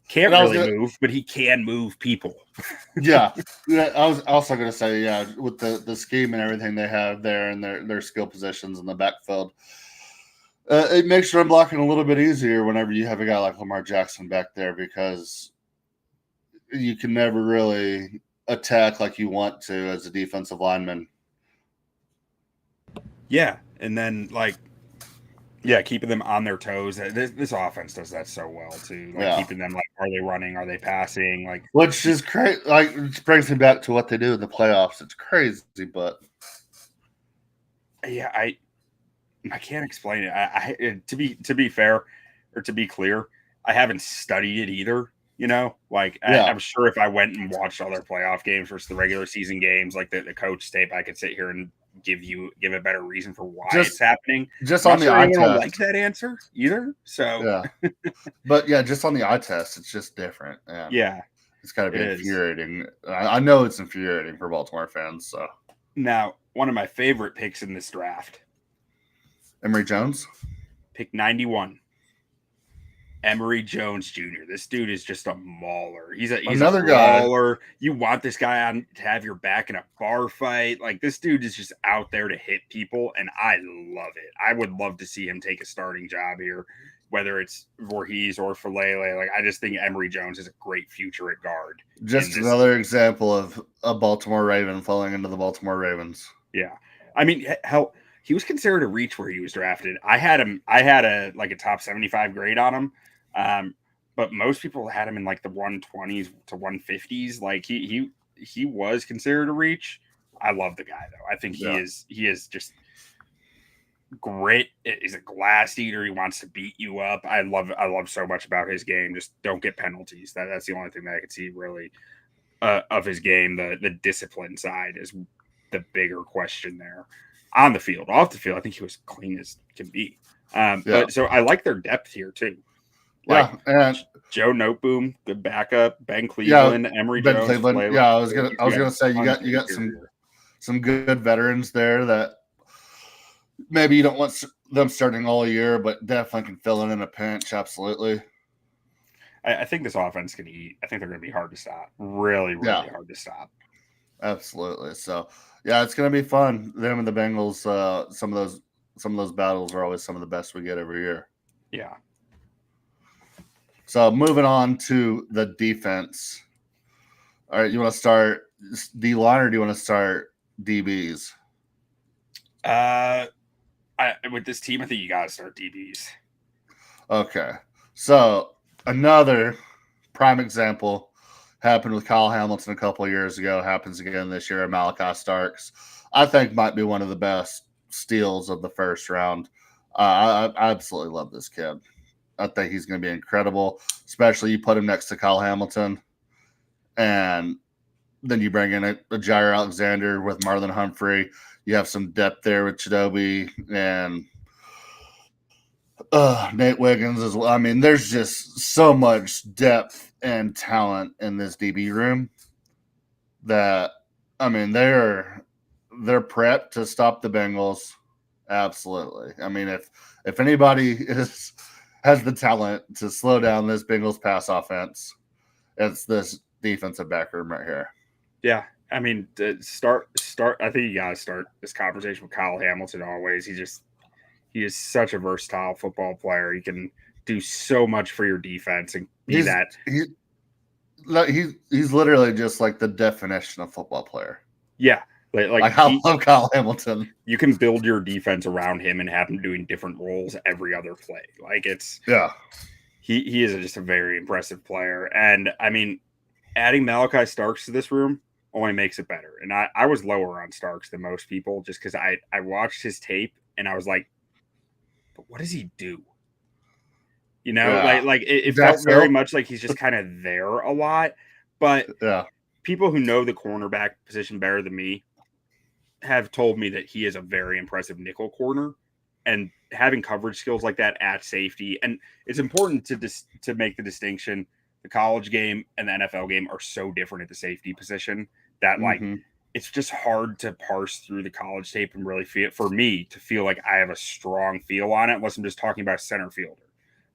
can't really move, but he can move people. Yeah, I was also going to say, with the scheme and everything they have there and their skill positions in the backfield, it makes run blocking a little bit easier whenever you have a guy like Lamar Jackson back there, because you can never really attack like you want to as a defensive lineman. Yeah, and then keeping them on their toes. This offense does that so well too. Keeping them are they running? Are they passing? Which is crazy. It brings me back to what they do in the playoffs. It's crazy, but yeah, I can't explain it. I to be fair, or to be clear, I haven't studied it either. I'm sure if I went and watched other playoff games versus the regular season games, like the coach tape, I could sit here and give a better reason for why it's happening. Just on the eye test, like that answer either. So but just on the eye test, it's just different. It's got to be infuriating. I know it's infuriating for Baltimore fans. So now, one of my favorite picks in this draft, Emory Jones, pick 91. Emory Jones Jr. This dude is just a mauler. He's another a guy. You want this guy on to have your back in a bar fight. Like, this dude is just out there to hit people, and I love it. I would love to see him take a starting job here, whether it's Voorhees or Falele. Like, I just think Emory Jones is a great future at guard. Just another example of a Baltimore Raven falling into the Baltimore Ravens. Yeah. I mean, hell, he was considered a reach where he was drafted. I had a top 75 grade on him. But most people had him in like the 120s to 150s. Like, he was considered a reach. I love the guy though. I think he is just grit. He's a glass eater. He wants to beat you up. I love so much about his game. Just don't get penalties. That's the only thing that I could see really of his game. The discipline side is the bigger question there. On the field, off the field, I think he was clean as can be. But so I like their depth here too. And Joe Noteboom, good backup. Ben Cleveland, Emory Ben Jones. Cleveland. Flavor. I was gonna say you got some good veterans there that maybe you don't want them starting all year, but definitely can fill in a pinch. Absolutely. I think this offense can eat. I think they're going to be hard to stop. Really, really hard to stop. Absolutely. So it's going to be fun. Them and the Bengals. Some of those battles are always some of the best we get every year. Yeah. So moving on to the defense. All right, you want to start D-line or do you want to start DBs? With this team, I think you got to start DBs. Okay. So another prime example happened with Kyle Hamilton a couple of years ago. Happens again this year. Malachi Starks, I think, might be one of the best steals of the first round. I absolutely love this kid. I think he's going to be incredible, especially you put him next to Kyle Hamilton, and then you bring in a Jair Alexander with Marlon Humphrey. You have some depth there with Chidobe and Nate Wiggins as well. I mean, there's just so much depth and talent in this DB room that, I mean, they're prepped to stop the Bengals. Absolutely. I mean, if anybody has the talent to slow down this Bengals pass offense, it's this defensive back room right here. Yeah, I mean, start. I think you gotta start this conversation with Kyle Hamilton. Always, he is such a versatile football player. He can do so much for your defense and be He's that. he's literally just like the definition of football player. Yeah, Like I love Kyle Hamilton. You can build your defense around him and have him doing different roles every other play. Like he is just a very impressive player. And I mean, adding Malachi Starks to this room only makes it better. And I was lower on Starks than most people just because I watched his tape and I was like, but what does he do? You know, it felt very much like he's just kind of there a lot. But people who know the cornerback position better than me have told me that he is a very impressive nickel corner, and having coverage skills like that at safety. And it's important to make the distinction. The college game and the NFL game are so different at the safety position that it's just hard to parse through the college tape and really for me to feel like I have a strong feel on it, unless I'm just talking about center fielder.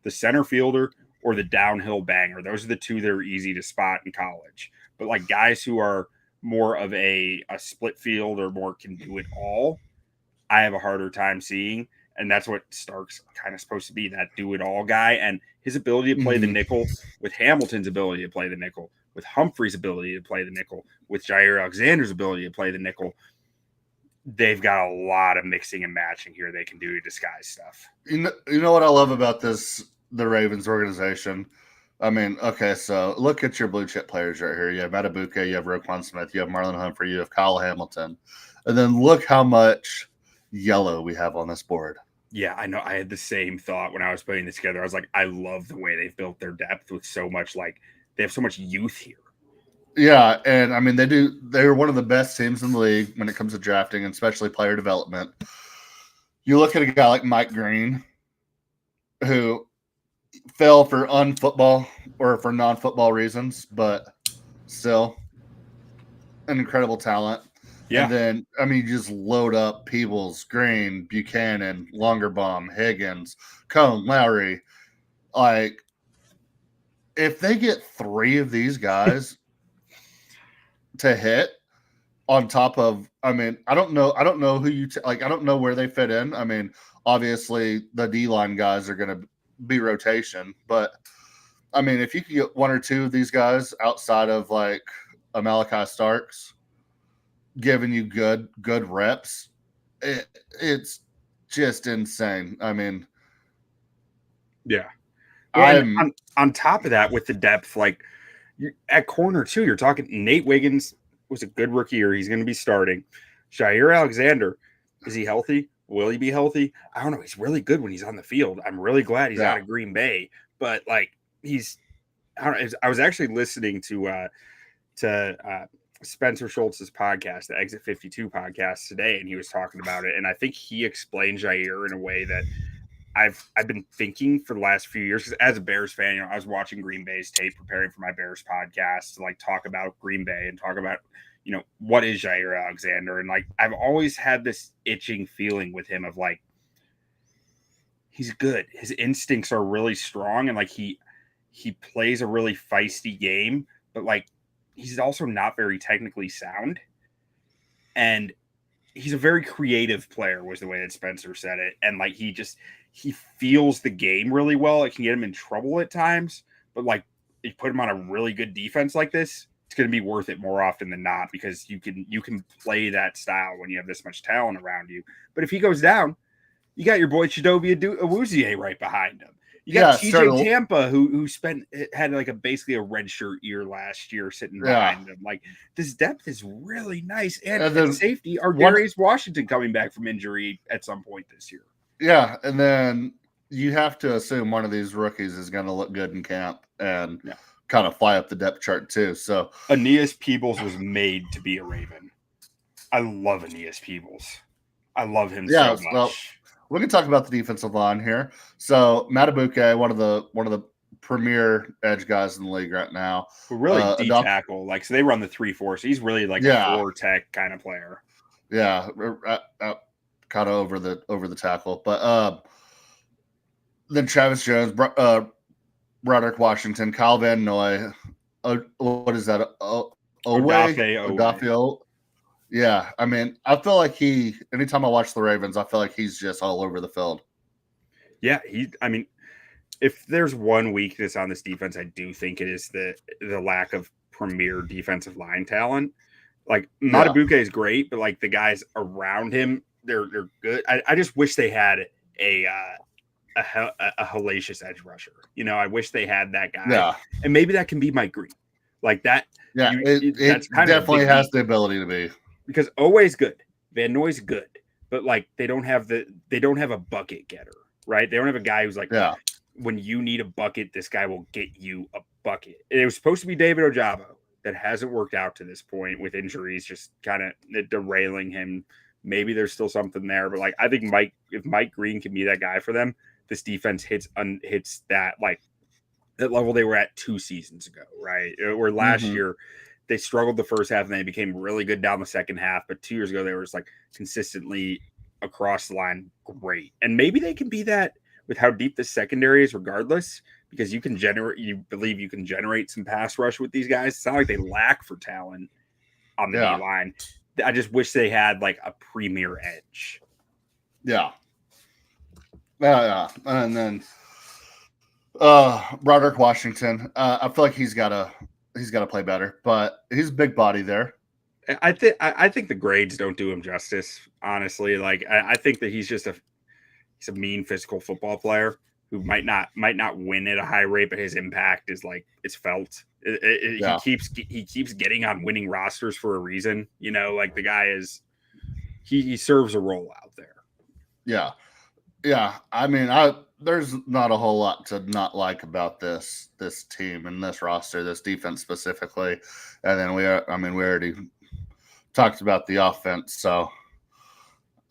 The center fielder or the downhill banger. Those are the two that are easy to spot in college. But like guys who are more of a split field or more can do it all, I have a harder time seeing. And that's what Stark's kind of supposed to be, that do it all guy. And his ability to play the nickel with Hamilton's ability to play the nickel, with Humphrey's ability to play the nickel, with Jair Alexander's ability to play the nickel, they've got a lot of mixing and matching here they can do to disguise stuff. You know what I love about the Ravens organization? I mean, okay, so look at your blue chip players right here. You have Matabuke, you have Roquan Smith, you have Marlon Humphrey, you have Kyle Hamilton. And then look how much yellow we have on this board. Yeah, I know. I had the same thought when I was putting this together. I was like, I love the way they've built their depth with so much, they have so much youth here. Yeah, and I mean, they're one of the best teams in the league when it comes to drafting, and especially player development. You look at a guy like Mike Green, who fell for unfootball or for non-football reasons, but still an incredible talent. Yeah. And then, I mean, you just load up Peebles, Green, Buchanan, Longerbaum, Higgins, Cone, Lowry. Like, if they get three of these guys to hit on top of, I mean, I don't know who I don't know where they fit in. I mean, obviously the D-line guys are going to be rotation, but I mean, if you could get one or two of these guys outside of like a Malachi Starks giving you good reps, it's just insane. I mean, yeah. Well, on top of that, with the depth, like at corner too, you're talking Nate Wiggins was a good rookie year. He's going to be starting. Jair Alexander, is he healthy? Will he be healthy? I don't know. He's really good when he's on the field. I'm really glad he's out of Green Bay. But like I was actually listening to Spencer Schultz's podcast, the Exit 52 podcast today, and he was talking about it. And I think he explained Jair in a way that I've been thinking for the last few years, because as a Bears fan, you know, I was watching Green Bay's tape, preparing for my Bears podcast to like talk about Green Bay and talk about, you know, what is Jair Alexander. And like, I've always had this itching feeling with him of like, he's good. His instincts are really strong. And like, he plays a really feisty game, but like, he's also not very technically sound. And he's a very creative player, was the way that Spencer said it. And like, he feels the game really well. It can get him in trouble at times, but like, you put him on a really good defense like this, it's going to be worth it more often than not, because you can play that style when you have this much talent around you. But if he goes down, you got your boy Chidobe Awuzie right behind him. You got TJ Tampa, who had like basically a redshirt year last year sitting behind him. Like, this depth is really nice. And then safety, Darius Washington coming back from injury at some point this year. Yeah, and then you have to assume one of these rookies is going to look good in camp and kind of fly up the depth chart too. So Aeneas Peebles was made to be a Raven. I love Aeneas Peebles. I love him so much. Well, we can talk about the defensive line here. So Matabuke, one of the premier edge guys in the league right now. Who really tackle. Like, so they run the 3-4. So he's really like a 4 tech kind of player. Yeah, kind of over the tackle. But then Travis Jones, Broderick Washington, Kyle Van Noy. What is that? Odafe. Yeah, I mean, I feel like anytime I watch the Ravens, I feel like he's just all over the field. Yeah, I mean, if there's one weakness on this defense, I do think it is the lack of premier defensive line talent. Like Matabuke is great, but like the guys around him, they're good. I just wish they had a hellacious edge rusher. I wish they had that guy. Yeah, and maybe that can be Mike Green, like that. Yeah, that's it definitely has the ability to be, because Oweh's good, Van Noy's good, but like they don't have a bucket getter, right? They don't have a guy who's like, when you need a bucket, this guy will get you a bucket. And it was supposed to be David Ojabo. That hasn't worked out to this point, with injuries just kind of derailing him. Maybe there's still something there, but like I think if Mike Green can be that guy for them, this defense hits that level they were at 2 seasons ago, right? Where last year they struggled the first half and they became really good down the second half, but 2 years ago they were just like consistently across the line great. And maybe they can be that with how deep the secondary is, regardless, because you believe you can generate some pass rush with these guys. It's not like they lack for talent on the D line. I just wish they had like a premier edge. Yeah. And then Broderick Washington, I feel like he's got to play better, but he's a big body there. I think the grades don't do him justice, honestly. Like I think that he's a mean physical football player who might not win at a high rate, but his impact is like it's felt. He keeps getting on winning rosters for a reason. Like the guy he serves a role out there. Yeah. I mean, there's not a whole lot to not like about this team and this roster, this defense specifically. And then we already talked about the offense. So,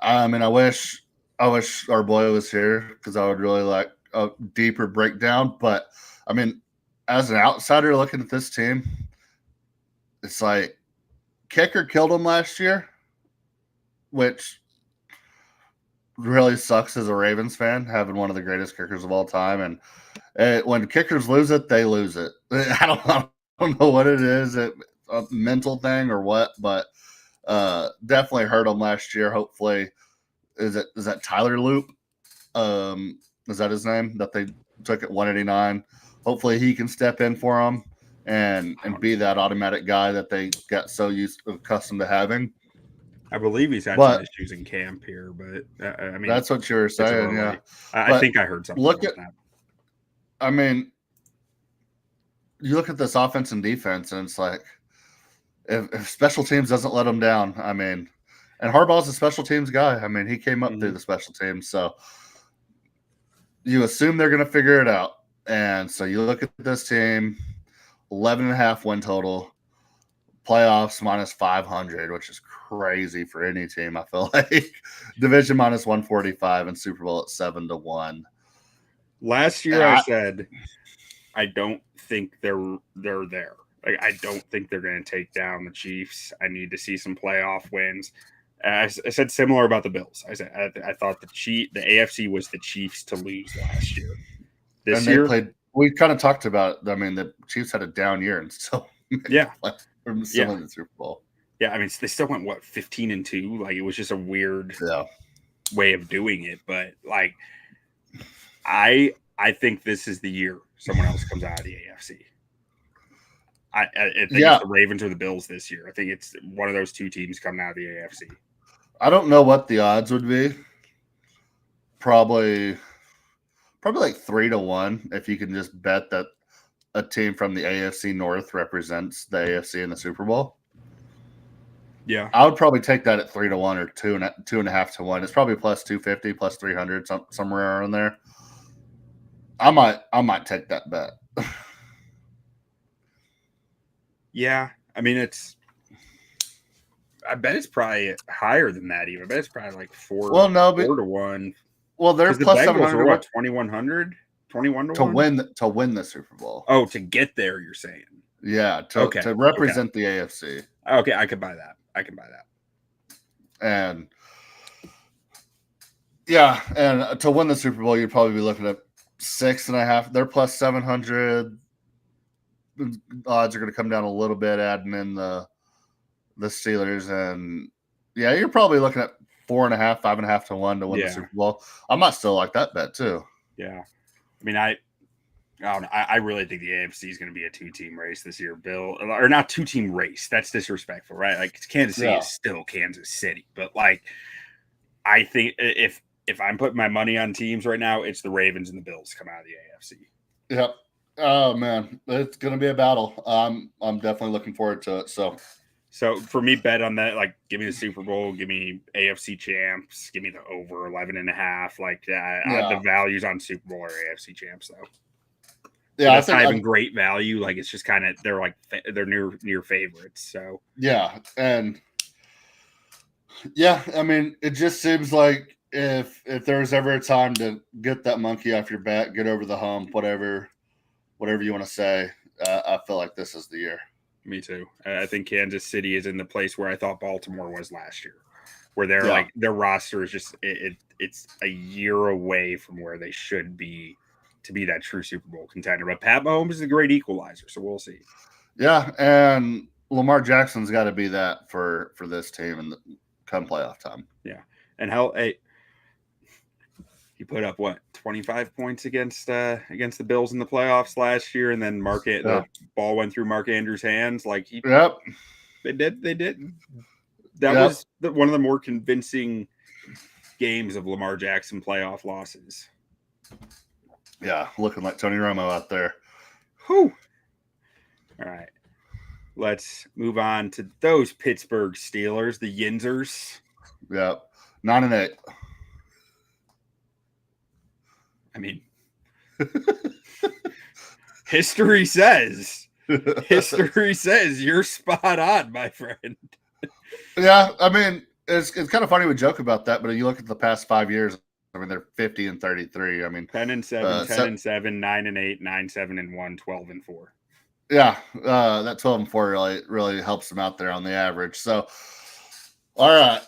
I mean, I wish our boy was here because I would really like a deeper breakdown. But I mean, as an outsider looking at this team, it's like kicker killed him last year, which really sucks as a Ravens fan, having one of the greatest kickers of all time. And when kickers lose it, they lose it. I don't know what it is, a mental thing or what, but definitely hurt them last year. Hopefully, is that Tyler Loop? Is that his name that they took at 189? Hopefully, he can step in for them and be that automatic guy that they got so accustomed to having. I believe he's had some issues in camp here, but I mean, that's what you were saying. Yeah, I think I heard something. That. I mean, you look at this offense and defense, and it's like if special teams doesn't let them down. I mean, and Harbaugh's a special teams guy. I mean, he came up through the special teams, so you assume they're going to figure it out. And so you look at this team, 11.5 win total. Playoffs minus 500, which is crazy for any team. I feel like division minus 145 and Super Bowl at 7-1. Last year, I said I don't think they're there. Like I don't think they're going to take down the Chiefs. I need to see some playoff wins. I said similar about the Bills. I said I thought the AFC was the Chiefs to lose last year. This year, we kind of talked about it. I mean, the Chiefs had a down year, and still in the Super Bowl. Yeah, I mean, they still went 15-2. Like it was just a weird way of doing it. But like, I think this is the year someone else comes out of the AFC. I think it's the Ravens or the Bills this year. I think it's one of those two teams coming out of the AFC. I don't know what the odds would be. Probably like 3-1 if you can just bet that a team from the AFC North represents the AFC in the Super Bowl. Yeah, I would probably take that at 3-1 or 2.5 to 1. It's probably plus 250, plus 300, somewhere around there. I might take that bet. Yeah, I mean I bet it's probably higher than that. Even I bet it's probably like 4 to 1. Well, they're plus 700. What 2,100? 21 to 1? To win the Super Bowl. Oh, to get there, you're saying? Yeah, to represent the AFC. Okay, I could buy that. And to win the Super Bowl, you'd probably be looking at 6.5. They're plus 700. odds are going to come down a little bit, adding in the Steelers, and yeah, you're probably looking at 4.5, 5.5 to 1 to win the Super Bowl. I might still like that bet too. Yeah, I mean, I don't know. I really think the AFC is going to be a 2-team race this year, Bill, or not 2-team race. That's disrespectful, right? Like Kansas City is still Kansas City, but like I think if I'm putting my money on teams right now, it's the Ravens and the Bills come out of the AFC. Yep. Oh man, it's going to be a battle. I'm definitely looking forward to it. So for me, bet on that. Like, give me the Super Bowl, give me AFC champs, give me the over 11.5. Like the values on Super Bowl or AFC champs though. Yeah, that's not even great value. Like it's just kind of they're near favorites. So yeah, and yeah, I mean, it just seems like if there's ever a time to get that monkey off your back, get over the hump, whatever you want to say, I feel like this is the year. Me too. I think Kansas City is in the place where I thought Baltimore was last year, where they're like their roster is just it's a year away from where they should be to be that true Super Bowl contender. But Pat Mahomes is a great equalizer, so we'll see. Yeah, and Lamar Jackson's got to be that for this team and come playoff time. Yeah, and he put up 25 points against the Bills in the playoffs last year, and then the ball went through Mark Andrews' hands. Like they did. That was one of the more convincing games of Lamar Jackson playoff losses. Yeah, looking like Tony Romo out there. Whew. All right. Let's move on to those Pittsburgh Steelers, the Yinzers. Yeah, 9-8. I mean, history says you're spot on, my friend. Yeah, I mean, it's kind of funny we joke about that, but if you look at the past 5 years, I mean, they're 50-33. I mean, 10-7, 10-7, 9-8, 9-7-1, 12-4. Yeah, that 12-4 really helps them out there on the average. So, all right,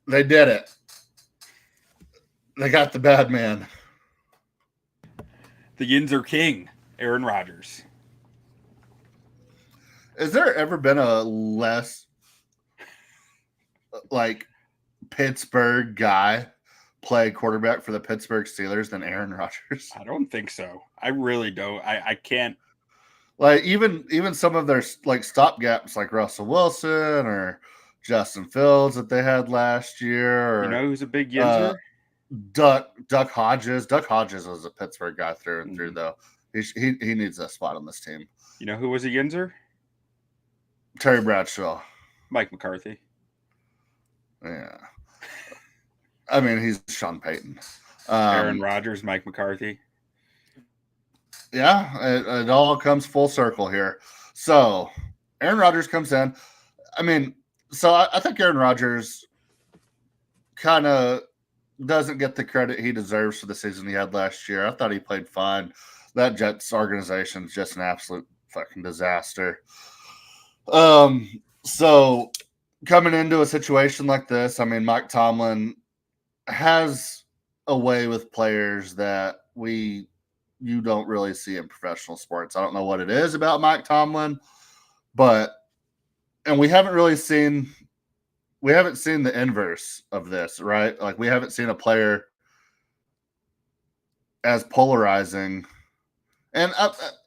they did it. They got the bad man. The Yinzer King, Aaron Rodgers. Has there ever been a less like Pittsburgh guy play quarterback for the Pittsburgh Steelers than Aaron Rodgers? I don't think so. I really don't. I can't. Like even some of their like stopgaps, like Russell Wilson or Justin Fields that they had last year. Or, you know who's a big Yinzer? Duck Hodges. Duck Hodges was a Pittsburgh guy through and through, though. He needs a spot on this team. You know who was a Yinzer? Terry Bradshaw. Mike McCarthy. Yeah. I mean, he's Sean Payton. Aaron Rodgers, Mike McCarthy. Yeah, it all comes full circle here. So, Aaron Rodgers comes in. I mean, so I think Aaron Rodgers kind of doesn't get the credit he deserves for the season he had last year. I thought he played fine. That Jets organization is just an absolute fucking disaster. So coming into a situation like this, I mean, Mike Tomlin has a way with players that you don't really see in professional sports. I don't know what it is about Mike Tomlin, and we haven't seen the inverse of this, right? Like we haven't seen a player as polarizing. And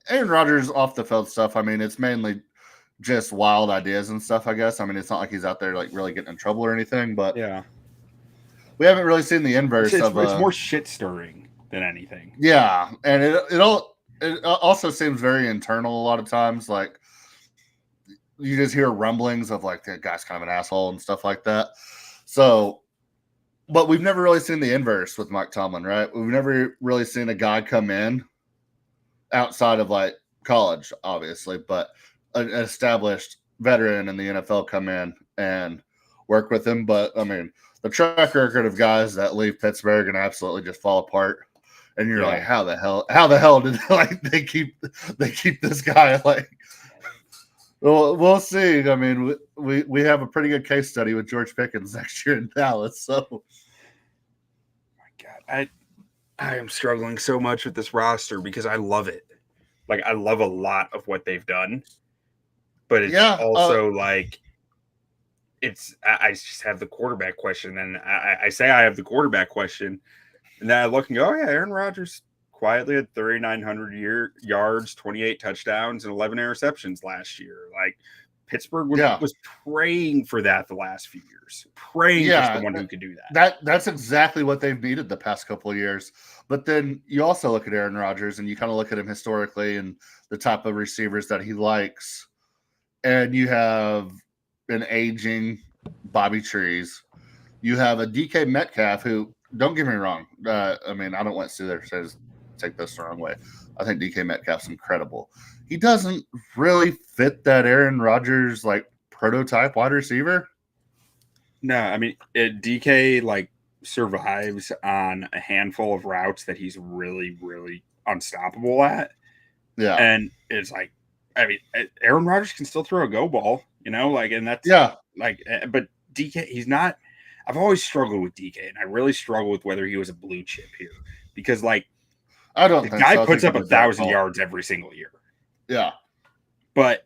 Aaron Rodgers off the field stuff, I mean, it's mainly just wild ideas and stuff, I guess. I mean, it's not like he's out there like really getting in trouble or anything, but yeah, we haven't really seen the inverse it's more shit stirring than anything. Yeah, and it also seems very internal a lot of times. Like you just hear rumblings of like the guy's kind of an asshole and stuff like that. So, but we've never really seen the inverse with Mike Tomlin, right? We've never really seen a guy come in outside of like college, obviously, but an established veteran in the NFL come in and work with him. But I mean, the track record of guys that leave Pittsburgh and absolutely just fall apart. And you're like, how the hell did like they keep this guy? Like, well, we'll see. I mean, we have a pretty good case study with George Pickens next year in Dallas. So, my God, I am struggling so much with this roster because I love it. Like, I love a lot of what they've done, but it's Yeah, also like I just have the quarterback question, and I say I have the quarterback question, and then I look and go, oh yeah, Aaron Rodgers quietly had 3,900 yards, 28 touchdowns, and 11 interceptions last year. Like, Pittsburgh was praying for that the last few years, praying for someone who could do that. That's exactly what they've needed the past couple of years. But then you also look at Aaron Rodgers and you kind of look at him historically and the type of receivers that he likes. And you have an aging Bobby Trees. You have a DK Metcalf who, don't get me wrong, I mean, I don't want Steelers to take this the wrong way. I think DK Metcalf's incredible. He doesn't really fit that Aaron Rodgers like prototype wide receiver. No, I mean, DK like survives on a handful of routes that he's really, really unstoppable at. Yeah. And it's like, I mean, Aaron Rodgers can still throw a go ball, you know, like, and that's like, but DK, he's not. I've always struggled with DK, and I really struggle with whether he was a blue chip here because, like, I don't the think guy so. puts up 1,000 yards every single year. Yeah. But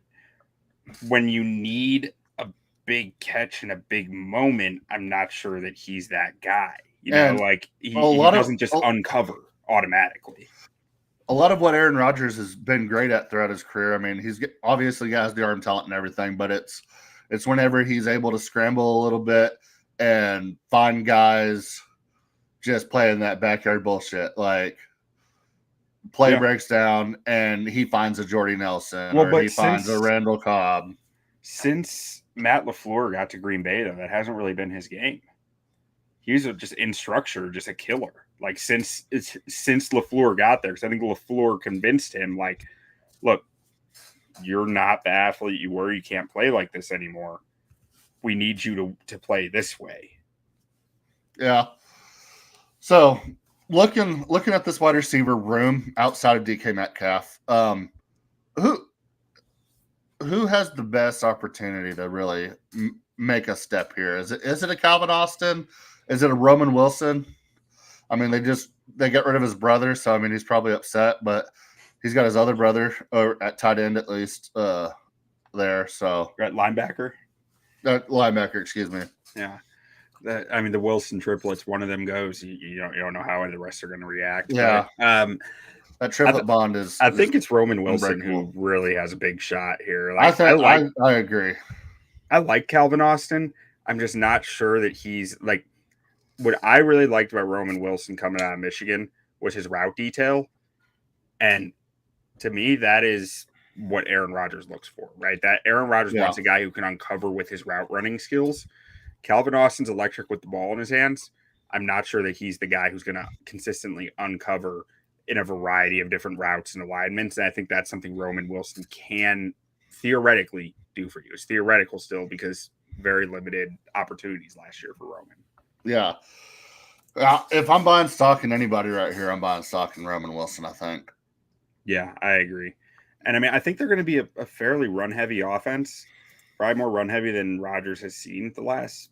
when you need a big catch and a big moment, I'm not sure that he's that guy. You know, like he doesn't just uncover automatically. A lot of what Aaron Rodgers has been great at throughout his career. I mean, he's obviously has the arm talent and everything, but it's whenever he's able to scramble a little bit and find guys just playing that backyard bullshit. Like, play breaks down and he finds a Jordy Nelson or he finds a Randall Cobb. Since Matt LaFleur got to Green Bay, though, that hasn't really been his game. He's just in structure, just a killer. Like, since LaFleur got there, because I think LaFleur convinced him, like, look, you're not the athlete you were. You can't play like this anymore. We need you to play this way. Yeah. So looking at this wide receiver room outside of DK Metcalf, who has the best opportunity to really make a step here? Is it a Calvin Austin? Is it a Roman Wilson? I mean, they got rid of his brother, so I mean he's probably upset, but he's got his other brother at tight end at least there. So at linebacker. Linebacker, excuse me. Yeah. I mean, the Wilson triplets, one of them goes, you don't know how the rest are going to react. Yeah. But, that triplet bond is. I think it's Roman Wilson who really has a big shot here. Like, I agree. I like Calvin Austin. I'm just not sure that he's like what I really liked about Roman Wilson coming out of Michigan was his route detail. And to me, that is what Aaron Rodgers looks for, right? That Aaron Rodgers wants a guy who can uncover with his route running skills. Calvin Austin's electric with the ball in his hands. I'm not sure that he's the guy who's going to consistently uncover in a variety of different routes and alignments. And I think that's something Roman Wilson can theoretically do for you. It's theoretical still because very limited opportunities last year for Roman. Yeah. If I'm buying stock in anybody right here, I'm buying stock in Roman Wilson, I think. Yeah, I agree. And I mean, I think they're going to be a fairly run-heavy offense. Probably more run-heavy than Rodgers has seen the last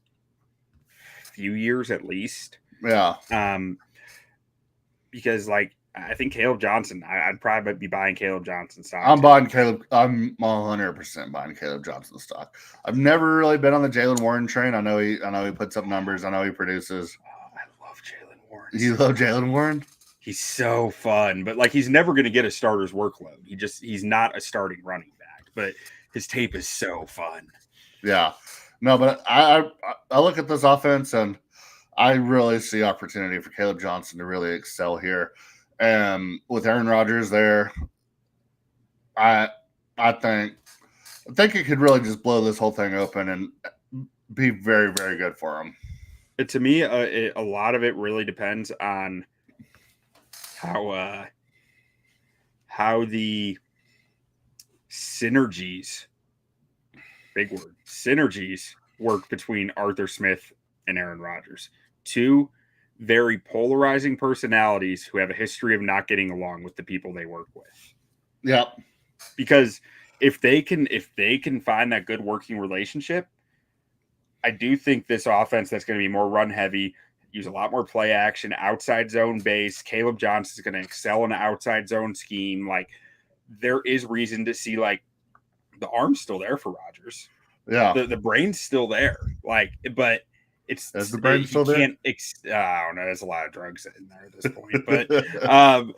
few years at least. Yeah. Because, like, I think Caleb Johnson, I'd probably be buying Caleb Johnson stock. I'm 100% buying Caleb Johnson stock. I've never really been on the Jaylen Warren train. I know he puts up numbers. I know he produces. Oh, I love Jaylen Warren. You love Jaylen Warren? He's so fun, but like he's never going to get a starter's workload. He's not a starting running back, but his tape is so fun. Yeah. No, but I look at this offense and I really see opportunity for Caleb Johnson to really excel here. And with Aaron Rodgers there, I think it could really just blow this whole thing open and be very, very good for him. To me, a lot of it really depends on how the synergies, big word, synergies work between Arthur Smith and Aaron Rodgers. Two very polarizing personalities who have a history of not getting along with the people they work with. Yep. Because if they can find that good working relationship, I do think this offense that's going to be more run heavy, use a lot more play action, outside zone base. Caleb Johnson is going to excel in an outside zone scheme. Like there is reason to see like the arm's still there for Rodgers. Yeah. The brain's still there. Like, but it's Is the brain he still there? can't I don't know, there's a lot of drugs in there at this point. But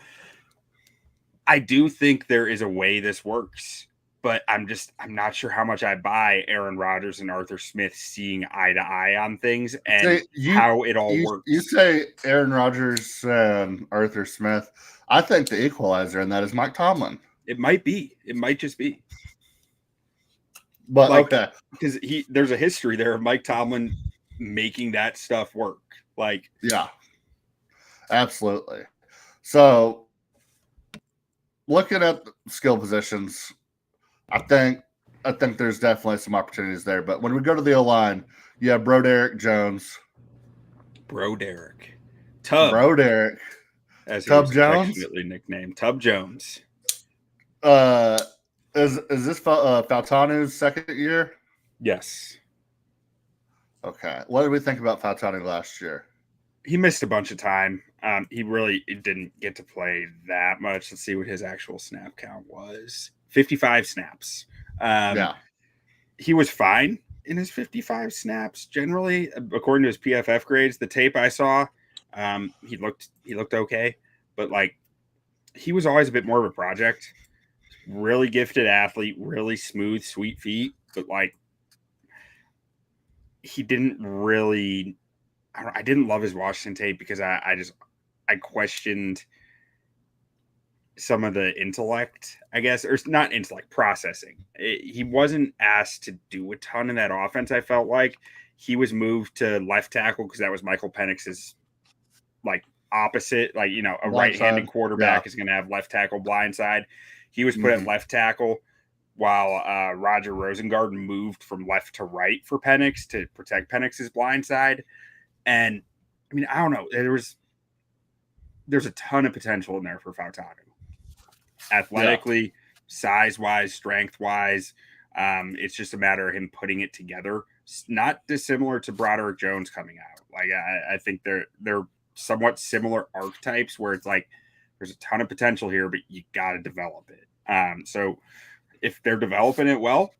I do think there is a way this works. But I'm not sure how much I buy Aaron Rodgers and Arthur Smith seeing eye to eye on things and how it all works. You say Aaron Rodgers and Arthur Smith. I think the equalizer in that is Mike Tomlin. It might be. It might just be. But like, okay. Because there's a history there of Mike Tomlin making that stuff work. Like, yeah. Absolutely. So looking at skill positions, I think there's definitely some opportunities there. But when we go to the O-line, you have Broderick Jones. Broderick. Broderick. As he Tub was Jones? affectionately nicknamed. Tub Jones. Is this Faltanu's second year? Yes. Okay. What did we think about Faltanu last year? He missed a bunch of time. He really didn't get to play that much. Let's see what his actual snap count was. 55 snaps. Yeah. He was fine in his 55 snaps generally, according to his PFF grades. The tape I saw, he looked okay, but like he was always a bit more of a project. Really gifted athlete, really smooth, sweet feet, but like he didn't really. I didn't love his Washington tape because I questioned some of the intellect, I guess, or not intellect, processing. He wasn't asked to do a ton in that offense. I felt like he was moved to left tackle because that was Michael Penix's like opposite, like, you know, a right-handed quarterback is going to have left tackle blind side. He was put at left tackle while Roger Rosengard moved from left to right for Penix to protect Penix's blind side. And I mean, I don't know. There's a ton of potential in there for Faltanu. Athletically, size-wise, strength-wise. It's just a matter of him putting it together. Not dissimilar to Broderick Jones coming out. Like I think they're somewhat similar archetypes where it's like there's a ton of potential here, but you got to develop it. So if they're developing it well,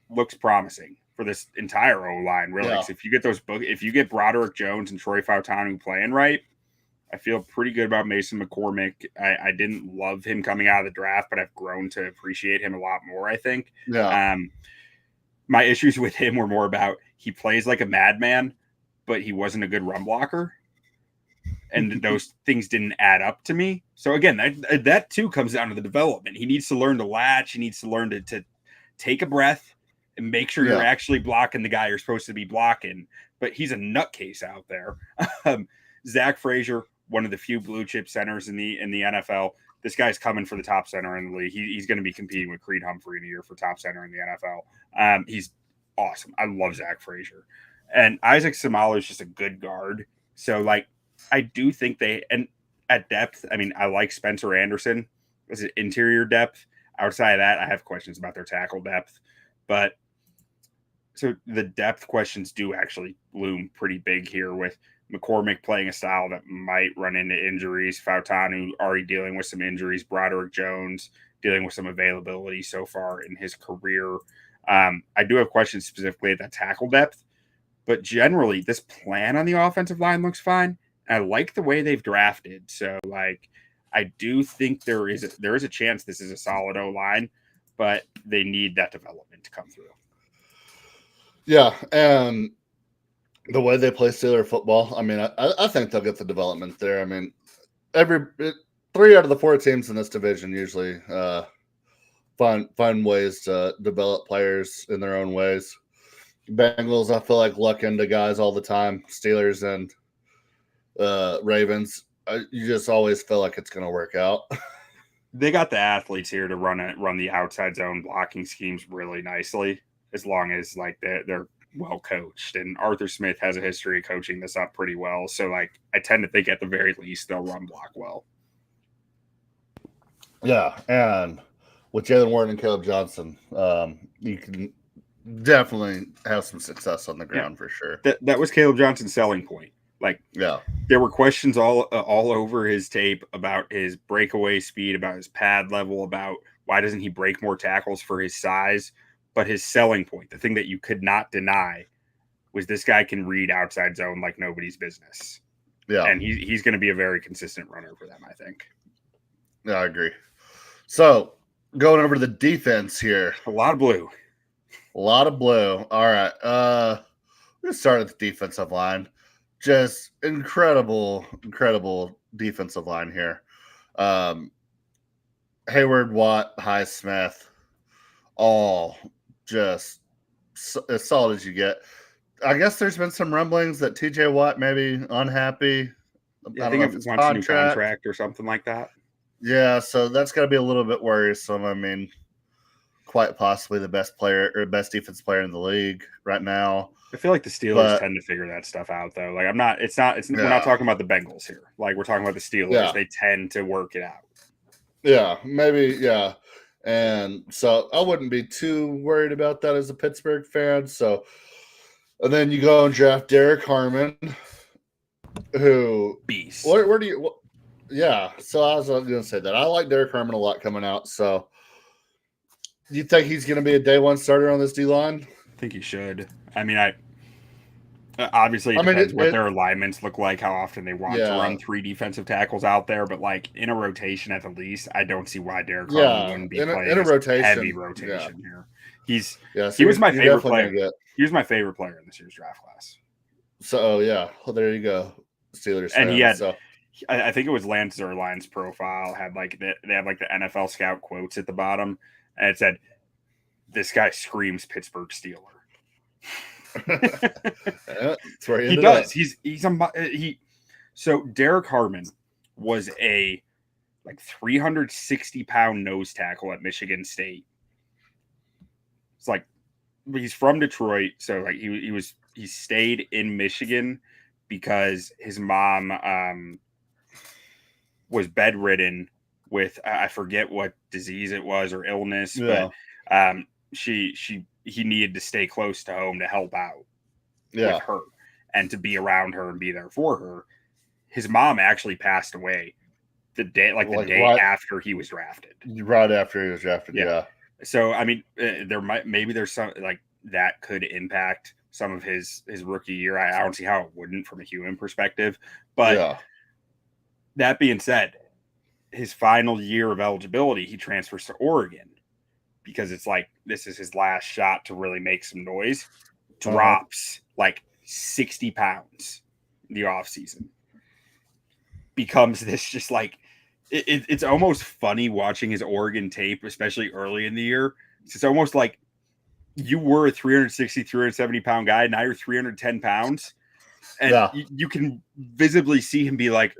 looks promising for this entire O-line, really. Yeah. So if you get Broderick Jones and Troy Faltanu playing right, I feel pretty good about Mason McCormick. I didn't love him coming out of the draft, but I've grown to appreciate him a lot more, I think. Yeah. My issues with him were more about he plays like a madman, but he wasn't a good run blocker. And those things didn't add up to me. So again, that too comes down to the development. He needs to learn to latch. He needs to learn to take a breath and make sure you're actually blocking the guy you're supposed to be blocking. But he's a nutcase out there. Zach Frazier, one of the few blue chip centers in the NFL. This guy's coming for the top center in the league. He's going to be competing with Creed Humphrey in a year for top center in the NFL. He's awesome. I love Zach Frazier. And Isaac Samala is just a good guard. So, like, I do think and at depth, I mean, I like Spencer Anderson as an interior depth. Outside of that, I have questions about their tackle depth. But so the depth questions do actually loom pretty big here with McCormick playing a style that might run into injuries. Faltanu already dealing with some injuries. Broderick Jones dealing with some availability so far in his career. I do have questions specifically at that tackle depth. But generally, this plan on the offensive line looks fine. I like the way they've drafted. So, like, I do think there is a chance this is a solid O-line, but they need that development to come through. Yeah, and the way they play Steeler football, I mean, I think they'll get the development there. I mean, 3 out of the 4 teams in this division usually find ways to develop players in their own ways. Bengals, I feel like luck into guys all the time. Steelers and Ravens, you just always feel like it's going to work out. They got the athletes here to run the outside zone blocking schemes really nicely, as long as like they're well coached. And Arthur Smith has a history of coaching this up pretty well. So like I tend to think at the very least they'll run block well. Yeah, and with Jalen Warren and Caleb Johnson, you can definitely have some success on the ground for sure. That was Caleb Johnson's selling point. Like, Yeah. there were questions all over his tape about his breakaway speed, about his pad level, about why doesn't he break more tackles for his size. But his selling point, the thing that you could not deny, was this guy can read outside zone like nobody's business. Yeah. And he's going to be a very consistent runner for them, I think. Yeah, I agree. So, going over to the defense here. A lot of blue. A lot of blue. All right. We're going to start at the defensive line. Just incredible defensive line here. Hayward, Watt, Highsmith, all just as solid as you get. I guess there's been some rumblings that TJ Watt may be unhappy. I think if he wants a new contract or something like that. Yeah, so that's got to be a little bit worrisome. I mean, quite possibly the best player or best defense player in the league right now. I feel like the Steelers tend to figure that stuff out, though. Like, we're not talking about the Bengals here. Like, we're talking about the Steelers. Yeah. They tend to work it out. Yeah, maybe, yeah. And so I wouldn't be too worried about that as a Pittsburgh fan. So, and then you go and draft Derek Harmon, who beast. Where do you? Yeah, so I was going to say that I like Derek Harmon a lot coming out. So, do you think he's going to be a day one starter on this D line? I think he should. I mean, obviously it depends what their alignments look like, how often they want to run 3 defensive tackles out there. But like in a rotation at the least, I don't see why Derek Harmon wouldn't be playing in a rotation, heavy rotation here. He was my favorite player. He was my favorite player in this year's draft class. So yeah, well there you go, Steelers. And he had, I think it was Lance Zierlein's profile had like they have like the NFL scout quotes at the bottom, and it said, "This guy screams Pittsburgh Steeler." That's where he does. So Derek Harmon was a like 360-pound nose tackle at Michigan State. It's like he's from Detroit, so like he stayed in Michigan because his mom was bedridden with I forget what disease it was or illness, but he needed to stay close to home to help out with her and to be around her and be there for her. His mom actually passed away the day after he was drafted. Right after he was drafted, yeah. So I mean, there's some like that could impact some of his rookie year. I don't see how it wouldn't from a human perspective. But that being said, his final year of eligibility, he transfers to Oregon because it's like this is his last shot to really make some noise. Drops like 60 pounds in the offseason. Becomes this just like it's almost funny watching his Oregon tape, especially early in the year. It's almost like you were a 360, 370 pound guy. Now you're 310 pounds. And you can visibly see him be like,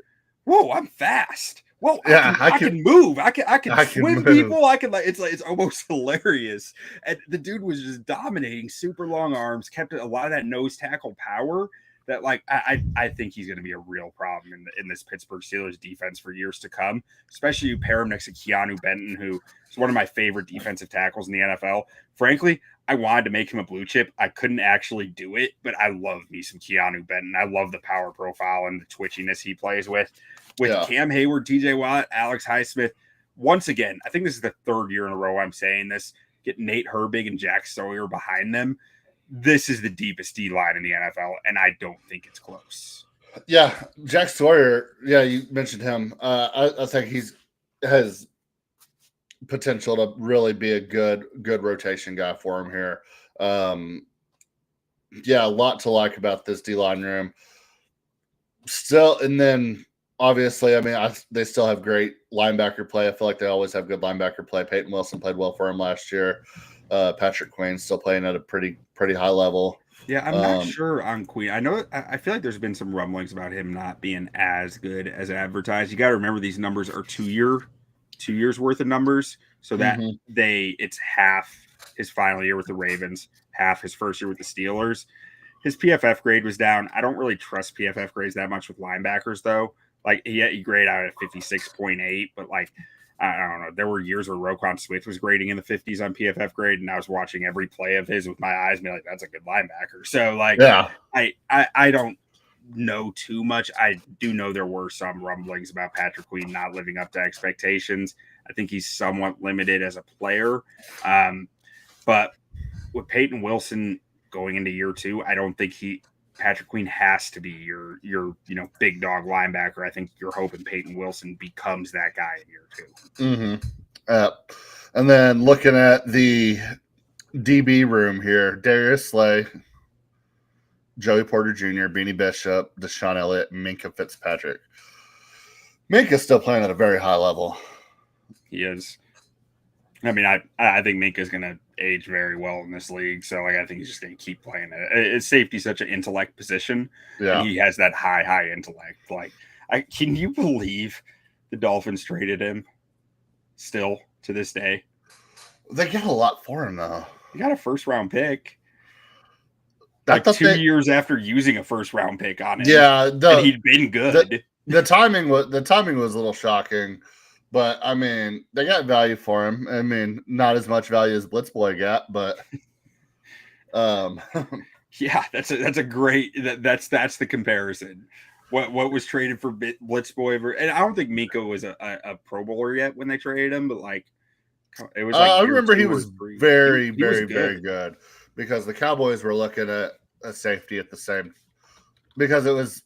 whoa, I'm fast. Whoa, I can move. I can swim people. I can it's almost hilarious. And the dude was just dominating, super long arms, kept a lot of that nose tackle power that like I think he's going to be a real problem in this Pittsburgh Steelers defense for years to come, especially you pair him next to Keanu Benton, who is one of my favorite defensive tackles in the NFL. Frankly, I wanted to make him a blue chip. I couldn't actually do it, but I love me some Keanu Benton. I love the power profile and the twitchiness he plays with Cam Hayward, TJ Watt, Alex Highsmith. Once again, I think this is the 3rd year in a row I'm saying this. Get Nate Herbig and Jack Sawyer behind them. This is the deepest D line in the NFL, and I don't think it's close. Yeah, Jack Sawyer. Yeah, you mentioned him. I think he has potential to really be a good rotation guy for him here. A lot to like about this D line room. Still, and then obviously, I mean, they still have great linebacker play. I feel like they always have good linebacker play. Peyton Wilson played well for him last year. Patrick Queen's still playing at a pretty high level. Yeah, I'm not sure on Queen. I feel like there's been some rumblings about him not being as good as advertised. You got to remember these numbers are 2 years worth of numbers, so that it's half his final year with the Ravens, half his first year with the Steelers. His PFF grade was down. I don't really trust PFF grades that much with linebackers though. Like he graded out at 56.8, but like I don't know. There were years where Roquan Smith was grading in the 50s on PFF grade, and I was watching every play of his with my eyes and be like, that's a good linebacker. So, like, I don't know too much. I do know there were some rumblings about Patrick Queen not living up to expectations. I think he's somewhat limited as a player. But with Peyton Wilson going into year 2, I don't think Patrick Queen has to be your big dog linebacker. I think you're hoping Peyton Wilson becomes that guy in year 2. Mm-hmm. And then looking at the DB room here, Darius Slay, Joey Porter Jr., Beanie Bishop, Deshaun Elliott, and Minkah Fitzpatrick. Minka's still playing at a very high level. He is. I mean, I think Minka's going to age very well in this league. So, I think he's just going to keep playing it. Safety such an intellect position. Yeah. And he has that high intellect. Can you believe the Dolphins traded him still to this day? They get a lot for him, though. He got a first-round pick. 2 years after using a first-round pick on him. Yeah. And he'd been good. The timing was a little shocking. But, I mean, they got value for him. I mean, not as much value as Blitzboy got, but yeah, that's a great that's the comparison. What was traded for Blitzboy, and I don't think Minka was a Pro Bowler yet when they traded him, but it was. I remember he was very good because the Cowboys were looking at a safety at the same because it was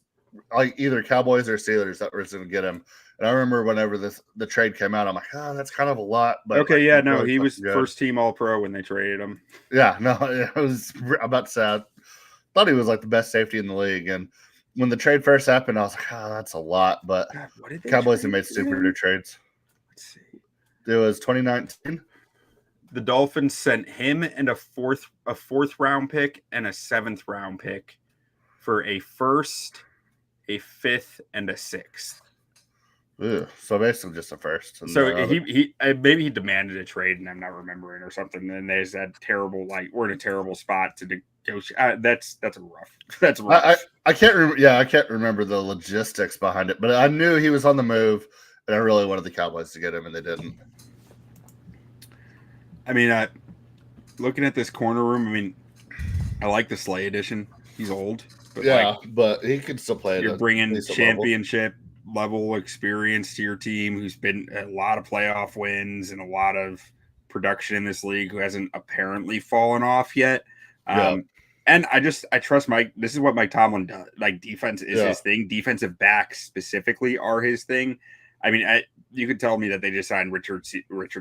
either Cowboys or Steelers that were going to get him. And I remember whenever the trade came out, I'm like, that's kind of a lot. But okay, yeah, no, he was first team All-Pro when they traded him. Yeah, no, it was about sad. Thought he was the best safety in the league. And when the trade first happened, I was like, that's a lot. But Cowboys have made stupider trades. Let's see. It was 2019. The Dolphins sent him and a fourth round pick and a 7th round pick for a first, a 5th, and a 6th. Ew, so basically just a first. So he maybe he demanded a trade and I'm not remembering or something. And they said terrible, we're in a terrible spot to negotiate. That's rough. I can't remember. Yeah, I can't remember the logistics behind it, but I knew he was on the move, and I really wanted the Cowboys to get him, and they didn't. I mean, looking at this corner room, I mean, I like the Slay edition. He's old, but but he can still play. You're bringing championship level experience to your team, who's been a lot of playoff wins and a lot of production in this league, who hasn't apparently fallen off yet. And I trust Mike. This is what Mike Tomlin does. Defense is his thing. Defensive backs specifically are his thing. I mean, you could tell me that they just signed Richard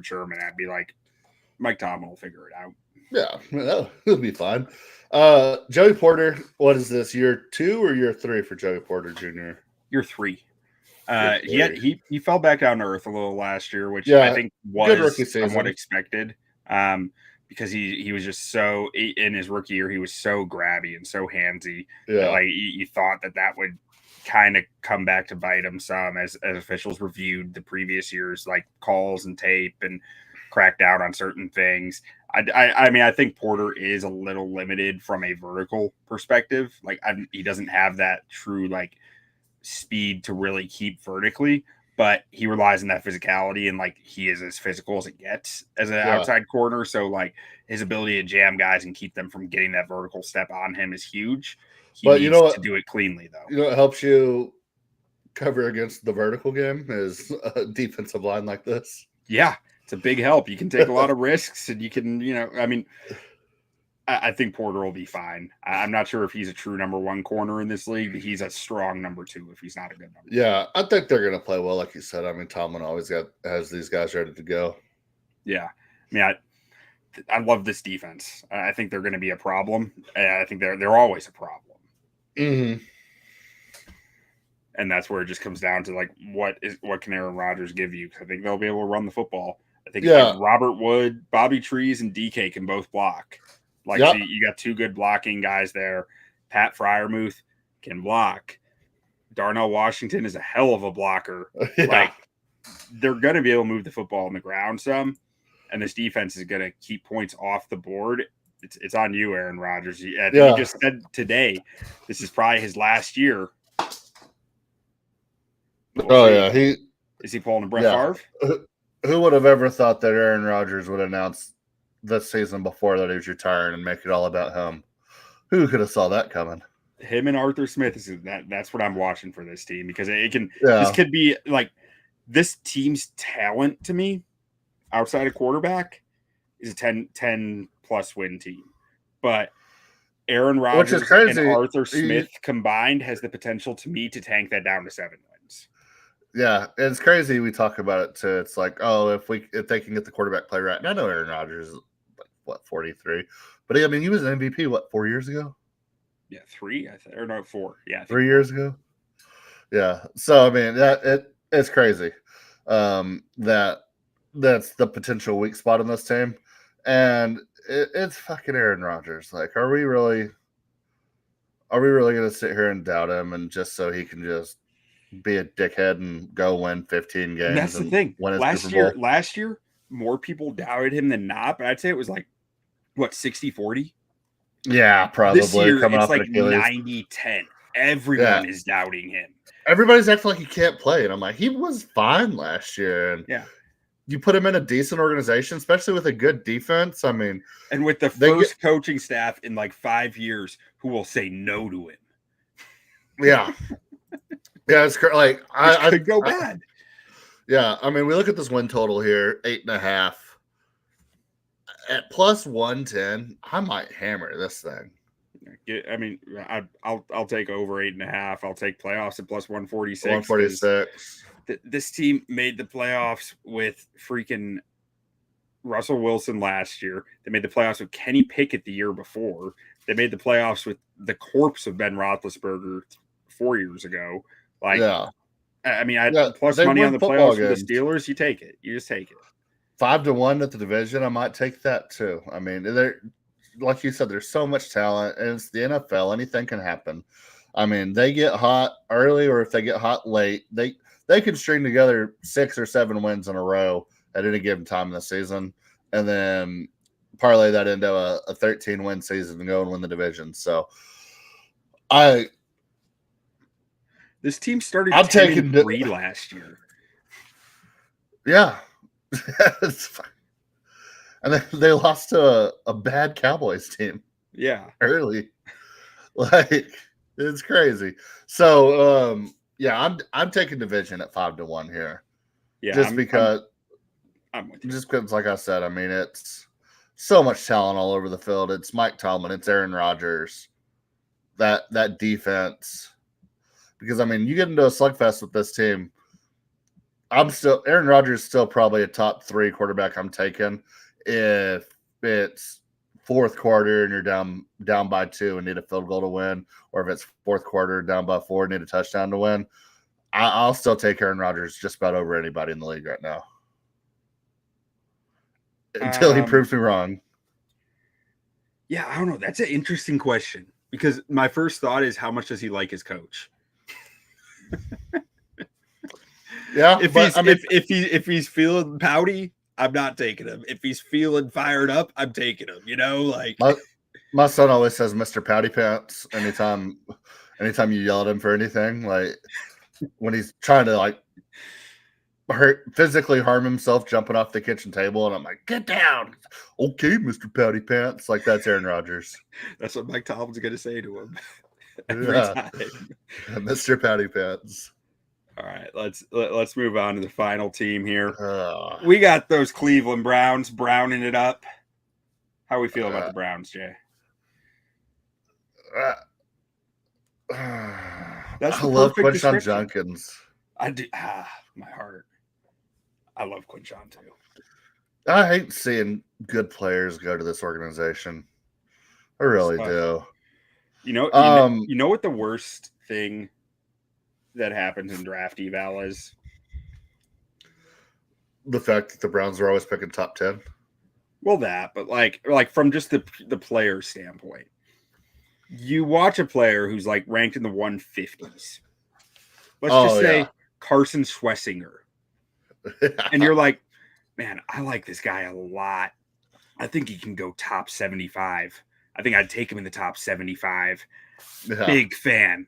Sherman. I'd be like, Mike Tomlin will figure it out. Yeah, it'll be fine. Joey Porter, what is this, year 2 or year 3 for Joey Porter Jr.? Year 3. He fell back down to earth a little last year, which I think was somewhat expected. Because he was just so, in his rookie year, he was so grabby and so handsy. Yeah. You thought that would kind of come back to bite him some as officials reviewed the previous year's calls and tape and cracked out on certain things. I mean, I think Porter is a little limited from a vertical perspective. He doesn't have that true speed to really keep vertically, but he relies on that physicality, and he is as physical as it gets as an outside corner. So his ability to jam guys and keep them from getting that vertical step on him is huge. He needs to do it cleanly, though. You know what helps you cover against the vertical game is a defensive line like this. Yeah, it's a big help. You can take a lot of risks, and you can, I mean, I think Porter will be fine. I'm not sure if he's a true number 1 corner in this league, but he's a strong number 2 if he's not a good number 2. Yeah, I think they're going to play well, like you said. I mean, Tomlin always has these guys ready to go. Yeah. I mean, I love this defense. I think they're going to be a problem. I think they're always a problem. Mm-hmm. And that's where it just comes down to what can Aaron Rodgers give you? I think they'll be able to run the football. I think Robert Wood, Bobby Trees, and DK can both block. So you got 2 good blocking guys there. Pat Freiermuth can block. Darnell Washington is a hell of a blocker. Yeah. They're going to be able to move the football on the ground some, and this defense is going to keep points off the board. It's on you, Aaron Rodgers. He just said today this is probably his last year. Is he pulling a Brett Favre? Who would have ever thought that Aaron Rodgers would announce this season before that he was retiring and make it all about him? Who could have saw that coming? him and Arthur Smith that's what I'm watching for this team, because this Yeah. could be like this team's talent to me outside of quarterback is a 10 plus win team. But Aaron Which is Rodgers and crazy. Arthur Smith combined has the potential to me to tank that down to 7 wins. Yeah, it's crazy. We talk about it too. It's like, oh, if they can get the quarterback play right. And I know Aaron Rodgers is like 43, but he was an MVP 4 years ago? Yeah, 3 or no 4. Yeah, 3 years ago. Yeah, so it's crazy. That's the potential weak spot in this team, and it's fucking Aaron Rodgers. Like, are we really going to sit here and doubt him, and just so he can just be a dickhead and go win 15 games? And that's the thing. Win a Super Bowl? Last year, more people doubted him than not, but I'd say it was like, what, 60-40? Yeah, probably. This year, coming it's off like an Achilles. 90-10. Everyone is doubting him. Everybody's acting like he can't play, and I'm like, he was fine last year. And yeah, you put him in a decent organization, especially with a good defense. I mean, and with the first coaching staff in like 5 years who will say no to him. Yeah. Yeah, it's like I could go bad. Yeah, I mean, we look at this win total here, 8.5. At plus 110, I might hammer this thing. I mean, I'll take over 8.5. I'll take playoffs at plus 146. 146. This team made the playoffs with freaking Russell Wilson last year. They made the playoffs with Kenny Pickett the year before. They made the playoffs with the corpse of Ben Roethlisberger 4 years ago. Like, yeah. I mean, plus money on the playoffs for the Steelers. You take it. You just take it. 5-1 at the division. I might take that too. I mean, like you said, there's so much talent, and it's the NFL. Anything can happen. I mean, they get hot early, or if they get hot late, they can string together 6 or 7 wins in a row at any given time in the season, and then parlay that into a 13-win season and go and win the division. So, this team started 10-3 last year. Yeah. And then they lost to a bad Cowboys team. Yeah. Early. Like, it's crazy. So, I'm taking division at 5-1 here. Yeah. Just because, like I said, I mean, it's so much talent all over the field. It's Mike Tomlin. It's Aaron Rodgers. That defense. Because, I mean, you get into a slugfest with this team. Aaron Rodgers is still probably a top 3 quarterback I'm taking if it's fourth quarter and you're down by 2 and need a field goal to win, or if it's fourth quarter down by 4 and need a touchdown to win. I'll still take Aaron Rodgers just about over anybody in the league right now. Until he proves me wrong. Yeah, I don't know. That's an interesting question, because my first thought is, how much does he like his coach? Yeah, if he's feeling pouty, I'm not taking him. If he's feeling fired up, I'm taking him. You know, like my son always says Mr. Pouty Pants anytime you yell at him for anything, like when he's trying to like physically harm himself jumping off the kitchen table, and I'm like, get down. Okay, Mr. Pouty Pants. Like, that's Aaron Rodgers. That's what Mike Tomlin's gonna say to him every time. Mr. Pouty Pants. All right, let's move on to the final team here. We got those Cleveland Browns browning it up. How we feel about the Browns, Jay? I love Quinshon Judkins. I do. My heart. I love Quinshon too. I hate seeing good players go to this organization. I really do. You know what the worst thing that happens in draft eval is? The fact that the Browns are always picking top 10. Well, that, but like from just the player standpoint, you watch a player who's like ranked in the 150s. Let's just say Carson Schwessinger. And you're like, man, I like this guy a lot. I think he can go top 75. I think I'd take him in the top 75. Yeah. Big fan.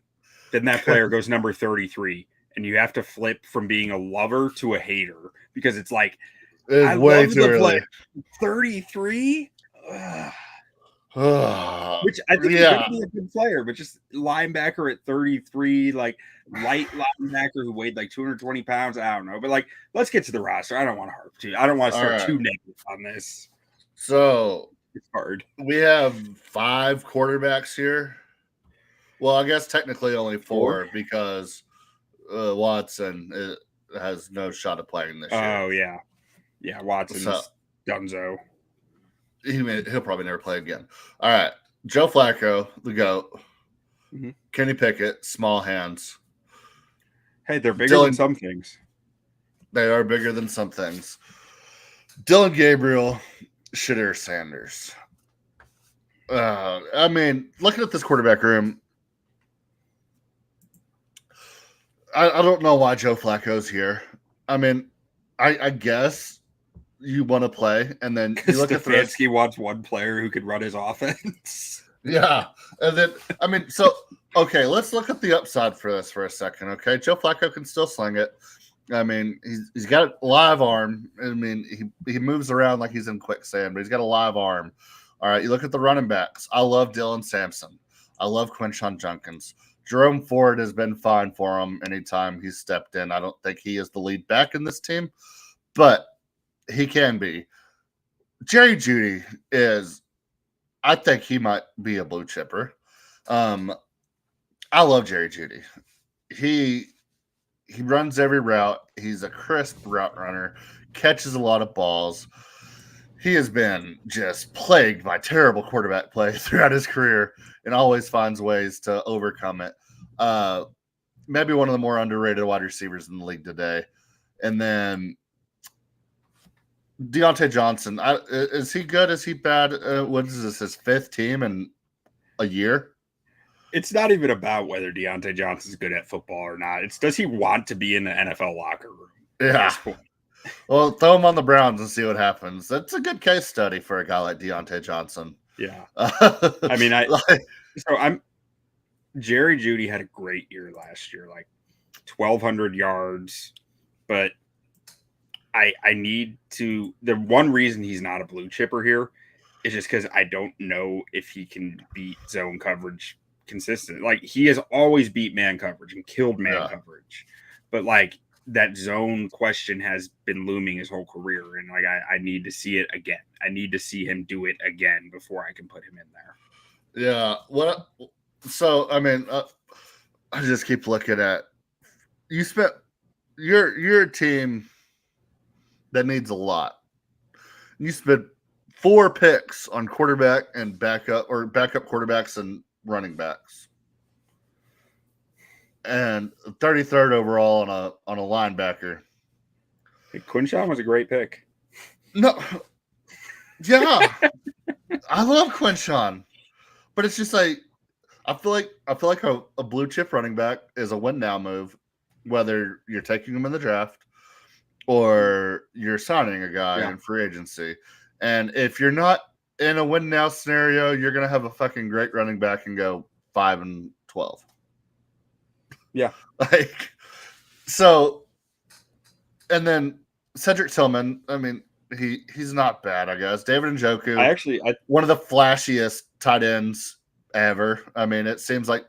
Then that player goes number 33. And you have to flip from being a lover to a hater, because it's like, I way love too the early. play. 33? which I think he's going to be a good player, but just linebacker at 33, like light linebacker who weighed like 220 pounds. I don't know, but like, let's get to the roster. I don't want to harp too. I don't want to start too negative on this. So it's hard. We have 5 quarterbacks here. Well, I guess technically only 4 because Watson has no shot at playing this year. Oh yeah, Watson's Dunzo. He'll probably never play again. All right, Joe Flacco, the GOAT. Mm-hmm. Kenny Pickett, small hands. Hey, they're bigger than some things. They are bigger than some things. Dylan Gabriel, Shadir Sanders. I mean, looking at this quarterback room, I don't know why Joe Flacco's here. I mean, I guess you want to play, and then you look at Stefanski wants one player who could run his offense. Yeah, and then I mean, so okay, let's look at the upside for this for a second. Okay, Joe Flacco can still sling it. I mean, he's got a live arm. I mean, he moves around like he's in quicksand, but he's got a live arm. All right, you look at the running backs. I love Dylan Sampson. I love Quinshon Judkins. Jerome Ford has been fine for him anytime he's stepped in. I don't think he is the lead back in this team, but he can be. Jerry Jeudy is, I think he might be a blue chipper. I love Jerry Jeudy. He runs every route. He's a crisp route runner, catches a lot of balls. He has been just plagued by terrible quarterback play throughout his career and always finds ways to overcome it. Maybe one of the more underrated wide receivers in the league today. And then Deontay Johnson. Is he good? Is he bad? What is this, his 5th team in a year? It's not even about whether Deontay Johnson's good at football or not. It's does he want to be in the NFL locker room? Yeah. Well, throw him on the Browns and see what happens. That's a good case study for a guy like Deontay Johnson. Yeah. I mean, Jerry Jeudy had a great year last year, like 1,200 yards, but I need to. The one reason he's not a blue chipper here is just because I don't know if he can beat zone coverage consistent. Like he has always beat man coverage and killed man coverage, but like that zone question has been looming his whole career, and like I need to see it again. I need to see him do it again before I can put him in there. Yeah. So I mean, I just keep looking at you. Spent your team that needs a lot. You spent 4 picks on quarterback and backup quarterbacks and running backs, and 33rd overall on a linebacker. Quinshon was a great pick. No, yeah, I love Quinshon, but it's just like I feel like a blue chip running back is a win now move, whether you're taking him in the draft or you're signing a guy in free agency. And if you're not in a win now scenario, you're gonna have a fucking great running back and go 5-12. Yeah, like so. And then Cedric Tillman. I mean, he's not bad, I guess. David Njoku. One of the flashiest tight ends ever. I mean, it seems like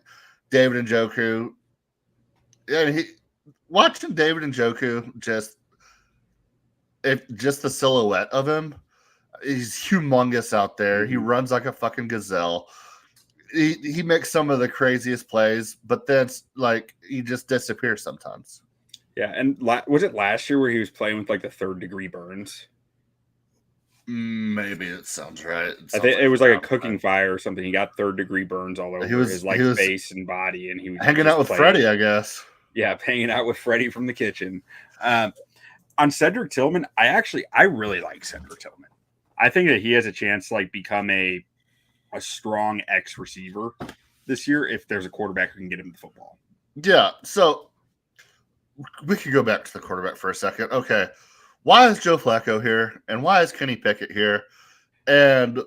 David Njoku. Yeah, watching David Njoku just the silhouette of him, he's humongous out there. He runs like a fucking gazelle. He makes some of the craziest plays, but then like he just disappears sometimes. Yeah, and was it last year where he was playing with like the 3rd-degree burns? Maybe it sounds right. I think it was like a cooking fire or something. He got 3rd-degree burns all over his face and body, and he was hanging out with Freddie, I guess. Yeah, hanging out with Freddie from the kitchen. On Cedric Tillman, I really like Cedric Tillman. I think that he has a chance to like become a strong X receiver this year if there's a quarterback who can get him the football. Yeah, so we could go back to the quarterback for a second. Okay, why is Joe Flacco here, and why is Kenny Pickett here? And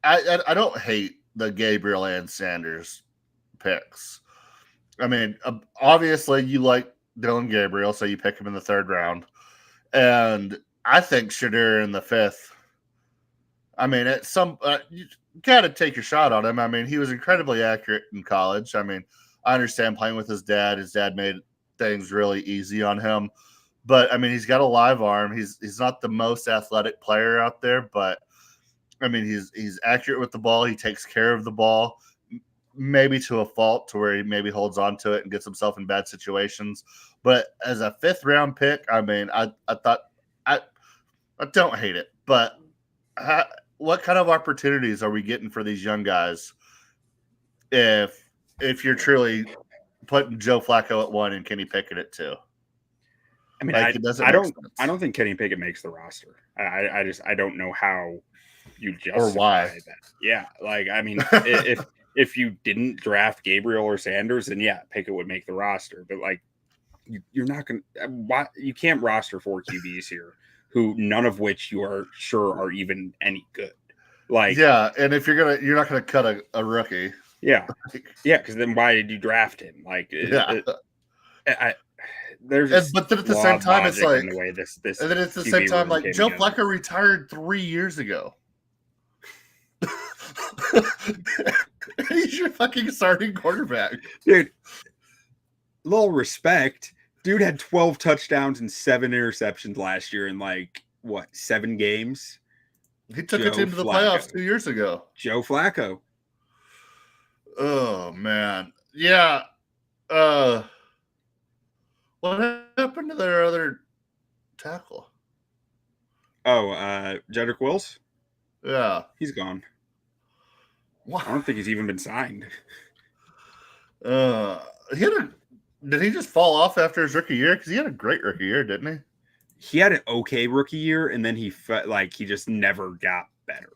I don't hate the Gabriel and Sanders picks. I mean, obviously you like Dylan Gabriel, so you pick him in the 3rd round. And I think Shadir in the 5th. I mean, at some you got to take your shot on him. I mean, he was incredibly accurate in college. I mean, I understand playing with his dad. His dad made things really easy on him, but I mean, he's got a live arm. He's not the most athletic player out there, but I mean, he's accurate with the ball. He takes care of the ball, maybe to a fault, to where he maybe holds on to it and gets himself in bad situations. But as a 5th round pick, I mean, I thought I don't hate it, but what kind of opportunities are we getting for these young guys if you're truly putting Joe Flacco at 1 and Kenny Pickett at 2? I mean, Like, it doesn't I make don't sense. I don't think Kenny Pickett makes the roster. I don't know how you justify Or why. that. Yeah, like I mean, if you didn't draft Gabriel or Sanders, then yeah, Pickett would make the roster. But like, you're not going to. You can't roster 4 QBs here, who none of which you are sure are even any good. Like, yeah, and if you're not gonna cut a rookie. Yeah, because then why did you draft him? Like, there's but then at the same time, it's like in the way this. And then at the QB same time, room like came Joe together. Flacco retired 3 years ago. He's your fucking starting quarterback, dude. Little respect, dude had 12 touchdowns and 7 interceptions last year in like what 7 games. He took a team to the playoffs 2 years ago. Joe Flacco. Oh man, yeah. What happened to their other tackle? Oh, Jedrick Wills. Yeah, he's gone. What? I don't think he's even been signed. Did he just fall off after his rookie year? Because he had a great rookie year, didn't he? He had an okay rookie year, and then he just never got better.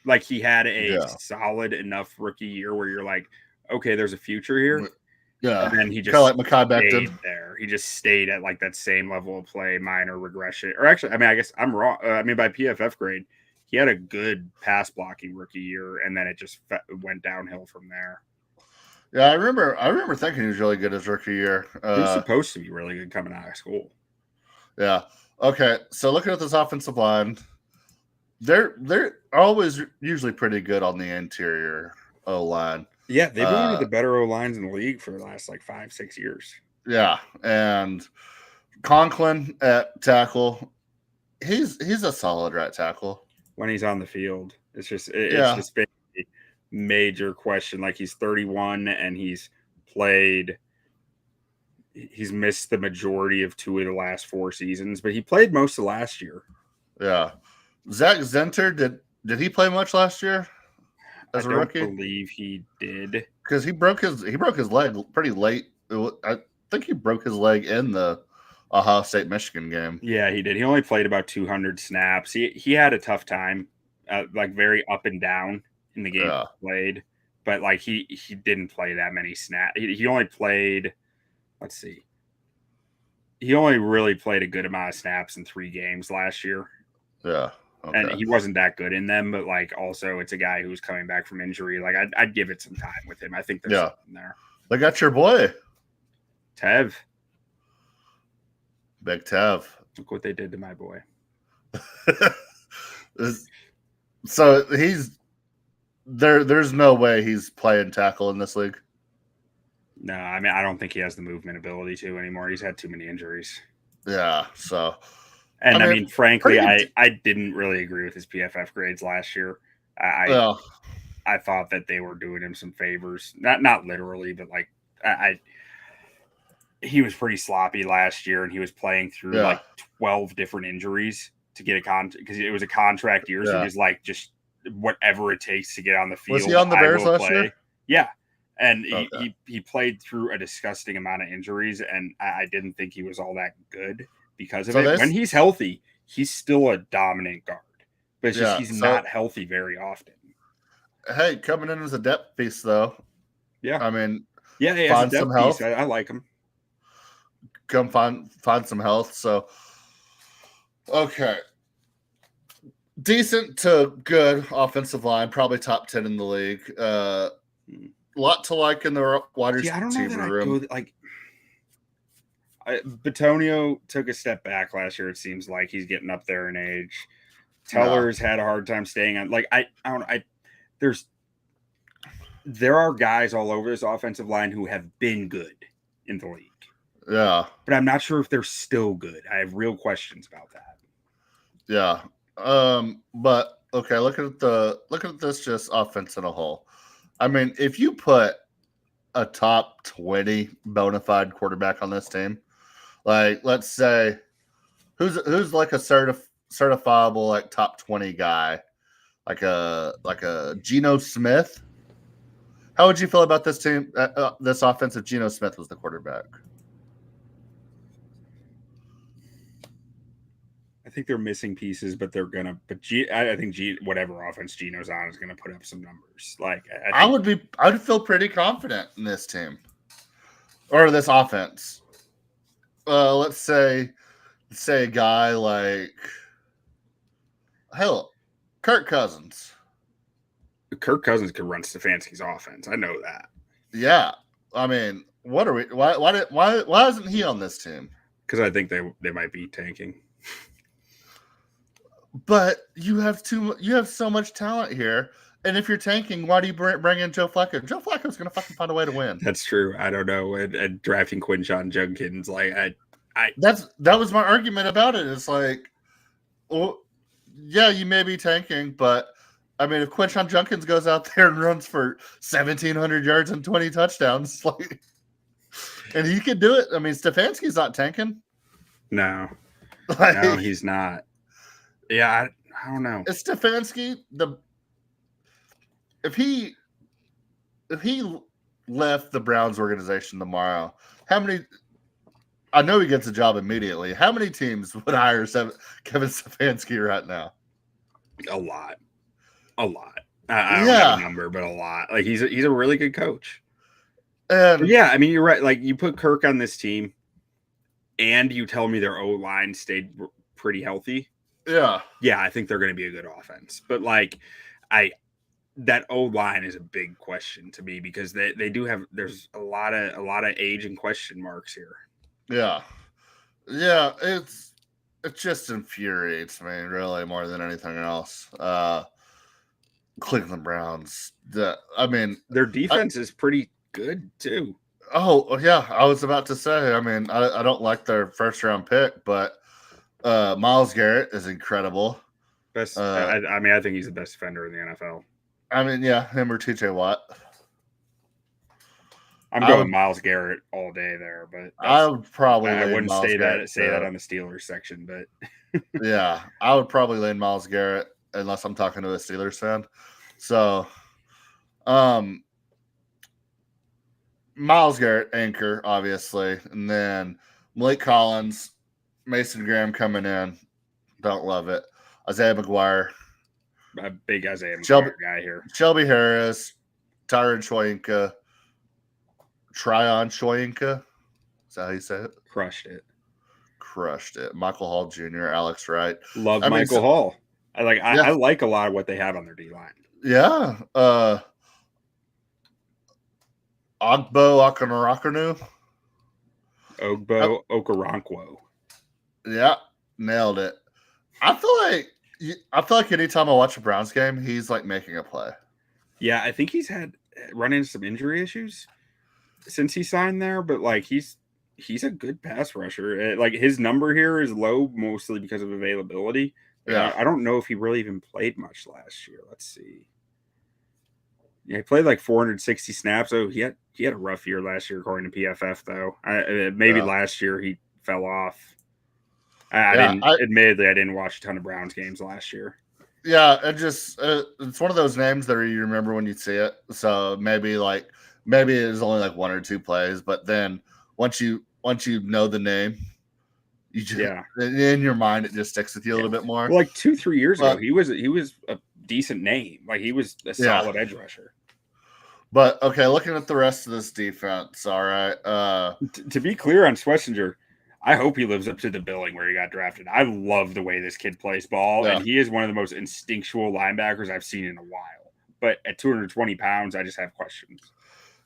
Like he had a solid enough rookie year where you're like, okay, there's a future here. Yeah, and then he just kind of like Mekhi stayed there. He just stayed at like that same level of play, minor regression. Or actually, I mean, I guess I'm wrong. I mean, by PFF grade, he had a good pass blocking rookie year, and then it just went downhill from there. Yeah, I remember thinking he was really good his rookie year. He was supposed to be really good coming out of school. Yeah. Okay. So looking at this offensive line, they're always usually pretty good on the interior O line. Yeah, they've been one of the better O lines in the league for the last like 5-6 years. Yeah, and Conklin at tackle, he's a solid right tackle when he's on the field. It's just been a major question. Like he's 31 and he's missed the majority of 2 of the last 4 seasons, but he played most of last year. Yeah, Zach Zenter did he play much last year? As a rookie? I don't believe he did, because he broke his leg pretty late. I think he broke his leg in the Ohio State Michigan game. Yeah, he did. He only played about 200 snaps. He had a tough time, like very up and down in the game he played, but like he didn't play that many snaps. He only played. Let's see. He only really played a good amount of snaps in 3 games last year. Yeah. Okay. And he wasn't that good in them, but like also it's a guy who's coming back from injury. Like I'd give it some time with him. I think there's something there. They got your boy, Tev. Big Tev. Look what they did to my boy. So he's there. There's no way he's playing tackle in this league. No, I mean I don't think he has the movement ability to anymore. He's had too many injuries. Yeah. So. And I mean, frankly, I didn't really agree with his PFF grades last year. I thought that they were doing him some favors, not literally, but like he was pretty sloppy last year, and he was playing through like 12 different injuries to get a contract because it was a contract year. So he was like just whatever it takes to get on the field. Was he on the Bears last year? Yeah. And he played through a disgusting amount of injuries, and I didn't think he was all that good. Because of it. When he's healthy, he's still a dominant guard. But it's just he's not healthy very often. Hey, coming in as a depth piece, though. Yeah. I mean, find some health. I like him. Come find some health. So, okay. Decent to good offensive line. Probably top 10 in the league. Lot to like in the wide receiver room. Batonio took a step back last year. It seems like he's getting up there in age. Teller's had a hard time staying on. Like I don't. There are guys all over this offensive line who have been good in the league. Yeah. But I'm not sure if they're still good. I have real questions about that. Yeah. But okay, look at this just offense in a whole. I mean, if you put a top 20 bona fide quarterback on this team, like let's say who's like a certifiable like top 20 guy, like a Geno Smith. How would you feel about this team, this offense if Geno Smith was the quarterback? I think they're missing pieces, but they're gonna. But I think whatever offense Geno's on is gonna put up some numbers. Like I would feel pretty confident in this team or this offense. Let's say a guy like hell, Kirk Cousins. Kirk Cousins could run Stefanski's offense. I know that. Yeah, I mean, what are we? Why isn't he on this team? Because I think they might be tanking. But you have so much talent here, and if you're tanking, why do you bring in Joe Flacco? Joe Flacco's going to fucking find a way to win. That's true. I don't know. And drafting Quinshon Judkins, like that was my argument about it. It's like, well, yeah, you may be tanking, but I mean, if Quinshon Judkins goes out there and runs for 1,700 yards and 20 touchdowns, like, and he could do it. I mean, Stefanski's not tanking. No, no, he's not. Yeah, I don't know. It's Stefanski. If he left the Browns organization tomorrow, how many? I know he gets a job immediately. How many teams would hire Kevin Stefanski right now? A lot. I don't have a number, but a lot. Like he's a really good coach. And yeah, I mean you're right. Like you put Kirk on this team, and you tell me their O-line stayed pretty healthy. Yeah, I think they're going to be a good offense. But like, that O-line is a big question to me because they do have. There's a lot of age and question marks here. Yeah, it just infuriates me really more than anything else. Cleveland Browns. I mean, their defense is pretty good too. Oh yeah, I was about to say. I mean, I don't like their first round pick, but Myles Garrett is incredible. Best. I think he's the best defender in the NFL. I mean, yeah, him or TJ Watt. I'm going Myles Garrett all day there, but I would probably. I wouldn't say that on the Steelers section, but yeah, I would probably lean Myles Garrett unless I'm talking to a Steelers fan. So, Myles Garrett, anchor, obviously, and then Malik Collins, Mason Graham coming in. Don't love it. Isaiah McGuire, a big Isaiah McGuire guy here. Shelby Harris, Tyron Shoyinka. Tryon Shoyinka. Is that how you say it? Crushed it. Michael Hall Jr., Alex Wright. Love Michael Hall. I like a lot of what they have on their D line. Yeah. Ogbo Okoronkwo. Ogbo Okoronkwo. Yeah, nailed it. I feel like anytime I watch a Browns game, he's like making a play. Yeah, I think he's run into some injury issues since he signed there, but like he's a good pass rusher. Like his number here is low mostly because of availability. Yeah, I don't know if he really even played much last year. Let's see. Yeah, he played like 460 snaps. Oh, he had a rough year last year according to PFF though. Maybe last year he fell off. Admittedly, I didn't watch a ton of Browns games last year. Yeah, it's one of those names that you remember when you see it. So maybe it's only like one or two plays, but then once you know the name, you just in your mind it just sticks with you a little bit more. Well, like 2-3 years ago, he was a decent name. Like he was a solid edge rusher. But okay, looking at the rest of this defense, all right. To be clear on Schlesinger, I hope he lives up to the billing where he got drafted. I love the way this kid plays ball, and he is one of the most instinctual linebackers I've seen in a while. But at 220 pounds, I just have questions.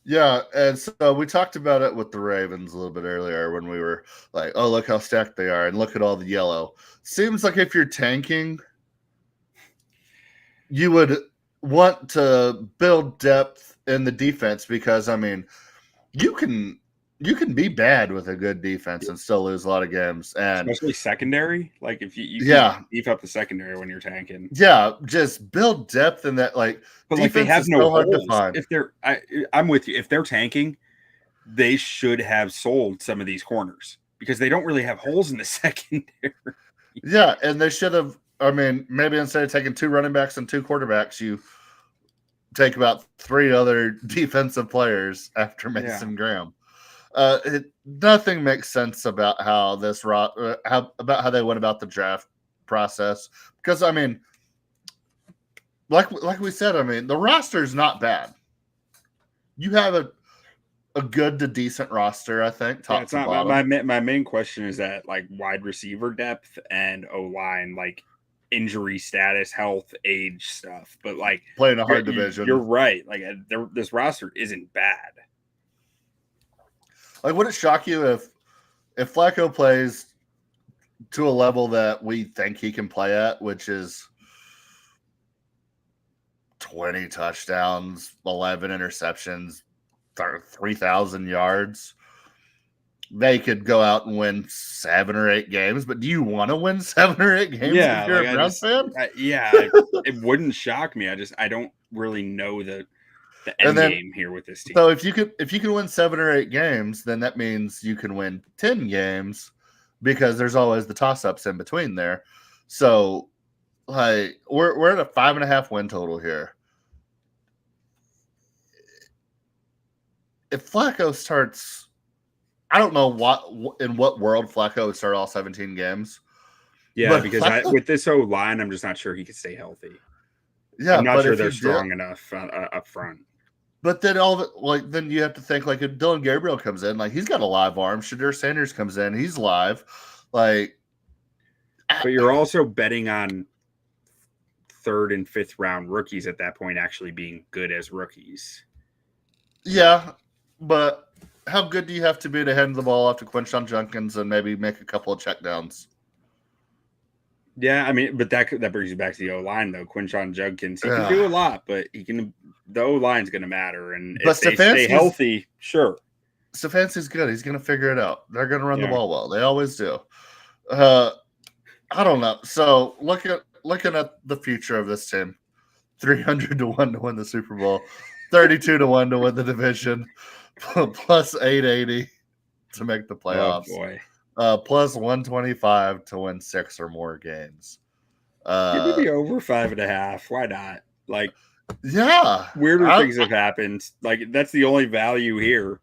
Yeah, and so we talked about it with the Ravens a little bit earlier when we were like, oh, look how stacked they are, and look at all the yellow. Seems like if you're tanking, you would want to build depth in the defense because I mean, you can be bad with a good defense and still lose a lot of games, and especially secondary. Like if you yeah, can beef up the secondary when you're tanking. yeah, just build depth in that. Like, But like they defense have is no so hard to holes. find. If I'm with you. If they're tanking, they should have sold some of these corners because they don't really have holes in the secondary. Yeah, and they should have. I mean, maybe instead of taking 2 running backs and 2 quarterbacks, you take about 3 other defensive players after Mason Graham. Nothing makes sense about how how they went about the draft process because I mean, like we said, I mean the roster is not bad. You have a good to decent roster, I think, top to bottom. My main question is that like wide receiver depth and O-line, like injury status, health, age stuff. But like playing a hard division. You're right. Like this roster isn't bad. Like, would it shock you if Flacco plays to a level that we think he can play at, which is 20 touchdowns, 11 interceptions, 3,000 yards? They could go out and win 7 or 8 games, but do you want to win 7 or 8 games if you're a Browns fan? It wouldn't shock me. I don't really know the end game here with this team. So if you can win 7 or 8 games, then that means you can win 10 games because there's always the toss-ups in between there. So like we're at a 5.5 win total here. If Flacco starts, I don't know in what world Flacco would start all 17 games. Yeah, but because with this O-line, I'm just not sure he could stay healthy. Yeah, I'm not sure they're strong enough up front. But then then you have to think like if Dylan Gabriel comes in, like he's got a live arm. Shadur Sanders comes in, he's live. Like, but you're also betting on 3rd and 5th round rookies at that point actually being good as rookies. Yeah, but how good do you have to be to hand the ball off to Quinshon Judkins and maybe make a couple of checkdowns? Yeah, I mean, but that brings you back to the O-line, though. Quinshon Judkins, he can do a lot, but the O-line's going to matter. And if they stay healthy, sure. Stefanski's good. He's going to figure it out. They're going to run the ball well. They always do. I don't know. So looking at the future of this team, 300 to 1 to win the Super Bowl, 32 to 1 to win the division, plus 880 to make the playoffs. Oh boy. Plus 125 to win 6 or more games. Give me the over 5.5. Why not? Like, yeah, weirder things have happened. Like, that's the only value here.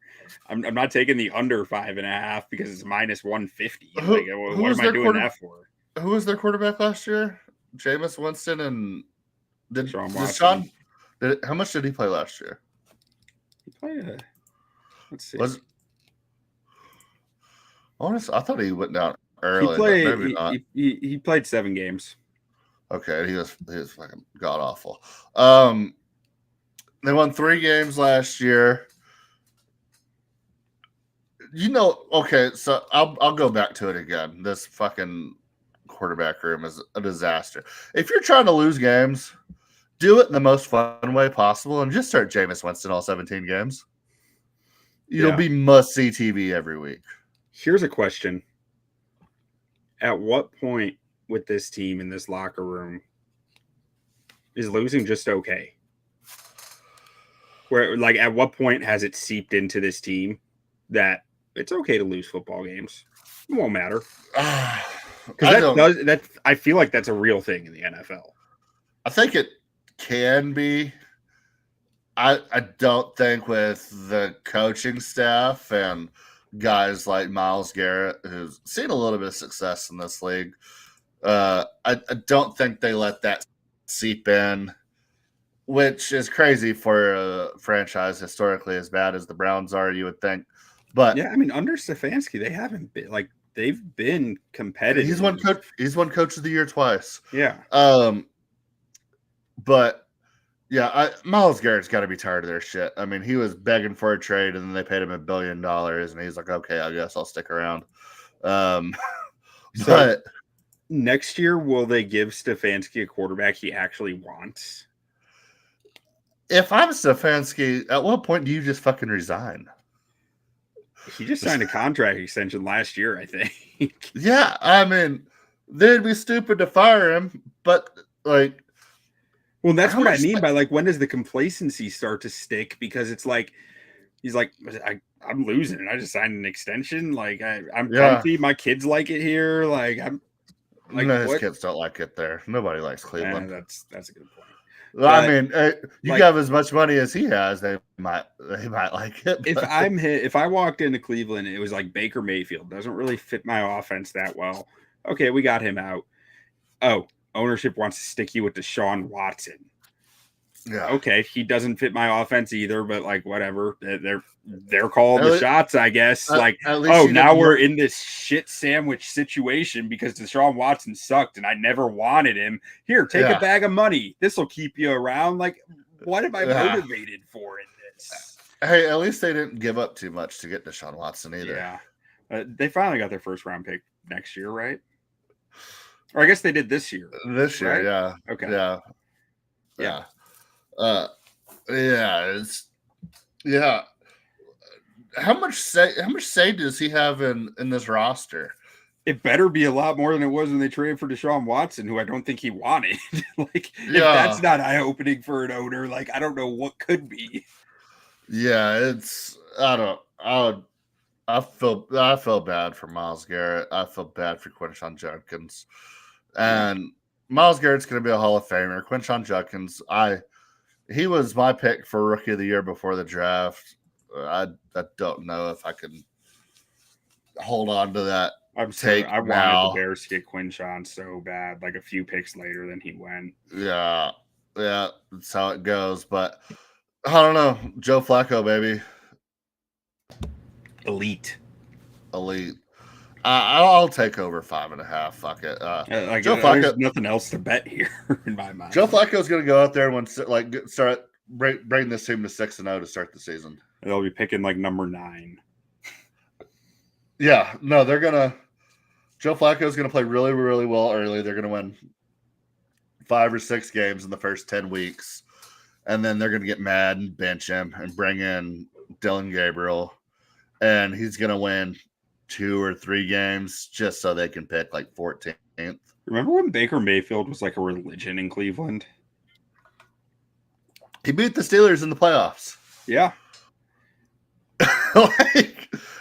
I'm not taking the under 5.5 because it's minus 150. Like, what am I doing that for? Who was their quarterback last year? Jameis Winston and Deshaun. How much did he play last year? He played. Let's see. I thought he went down early. He played 7 games. Okay, he was fucking god awful. They won 3 games last year. Okay, so I'll go back to it again. This fucking quarterback room is a disaster. If you're trying to lose games, do it in the most fun way possible and just start Jameis Winston all 17 games. It'll be must-see TV every week. Here's a question. At what point with this team in this locker room is losing just okay? Where, like, at what point has it seeped into this team that it's okay to lose football games? It won't matter. Because I feel like that's a real thing in the NFL. I think it can be. I don't think with the coaching staff and guys like Myles Garrett, who's seen a little bit of success in this league, I don't think they let that seep in, which is crazy for a franchise historically as bad as the Browns are, you would think. But yeah, I mean, under Stefanski, they haven't been like they've been competitive. He's won coach of the year twice. Yeah. But yeah, Myles Garrett's got to be tired of their shit. I mean, he was begging for a trade, and then they paid him $1 billion, and he's like, "Okay, I guess I'll stick around." But Next year, will they give Stefanski a quarterback he actually wants? If I'm Stefanski, at what point do you just fucking resign? He just signed a contract extension last year, I think. Yeah, I mean, they'd be stupid to fire him, but like, well, that's how what I much mean by like, when does the complacency start to stick? Because it's like, he's like, I'm losing. I just signed an extension. Like, I'm Yeah. comfy. My kids like it here. Like, I'm like, no, his what? kids don't like it there. Nobody likes Cleveland. That's a good point. Well, I But, mean, you like- have as much money as he has, they might like it. If but- if I walked into Cleveland, it was like Baker Mayfield doesn't really fit my offense that well. Okay, we got him out. Oh, ownership wants to stick you with Deshaun Watson. yeah, Okay, he doesn't fit my offense either, but like whatever. They're calling At the least- shots, I guess. Like, at least oh, you now didn't we're work- in this shit sandwich situation because Deshaun Watson sucked and I never wanted him. Here, take Yeah. a bag of money. This will keep you around. Like, what am I Yeah. motivated for in this? Hey, at least they didn't give up too much to get Deshaun Watson either. Yeah. They finally got their first round pick next year, right? Or I guess they did this year. This year, Right? yeah, Okay. yeah, it's yeah. How much say does he have in this roster? It better be a lot more than it was when they traded for Deshaun Watson, who I don't think he wanted. Like, if Yeah. that's not eye-opening for an owner, like, I don't know what could be. Yeah, it's I feel bad for Myles Garrett. I feel bad for Quinshon Judkins. And Myles Garrett's going to be a Hall of Famer. Quinshon Judkins, he was my pick for Rookie of the Year before the draft. I don't know if I can hold on to that. I wanted now. the Bears to get Quinshon so bad, like a few picks later than he went. Yeah, that's how it goes. But I don't know. Joe Flacco, baby. Elite. I'll take over 5.5. Fuck it. Joe Flacco. There's nothing else to bet here in my mind. Joe Flacco's going to go out there and start bring this team to 6-0 to start the season. They'll be picking like number 9. Yeah, no, they're gonna. Joe Flacco's going to play really, really well early. They're going to win 5 or 6 games in the first 10 weeks, and then they're going to get mad and bench him and bring in Dylan Gabriel, and he's going to win 2 or 3 games just so they can pick like 14th. Remember when Baker Mayfield was like a religion in Cleveland? He beat the Steelers in the playoffs. Yeah.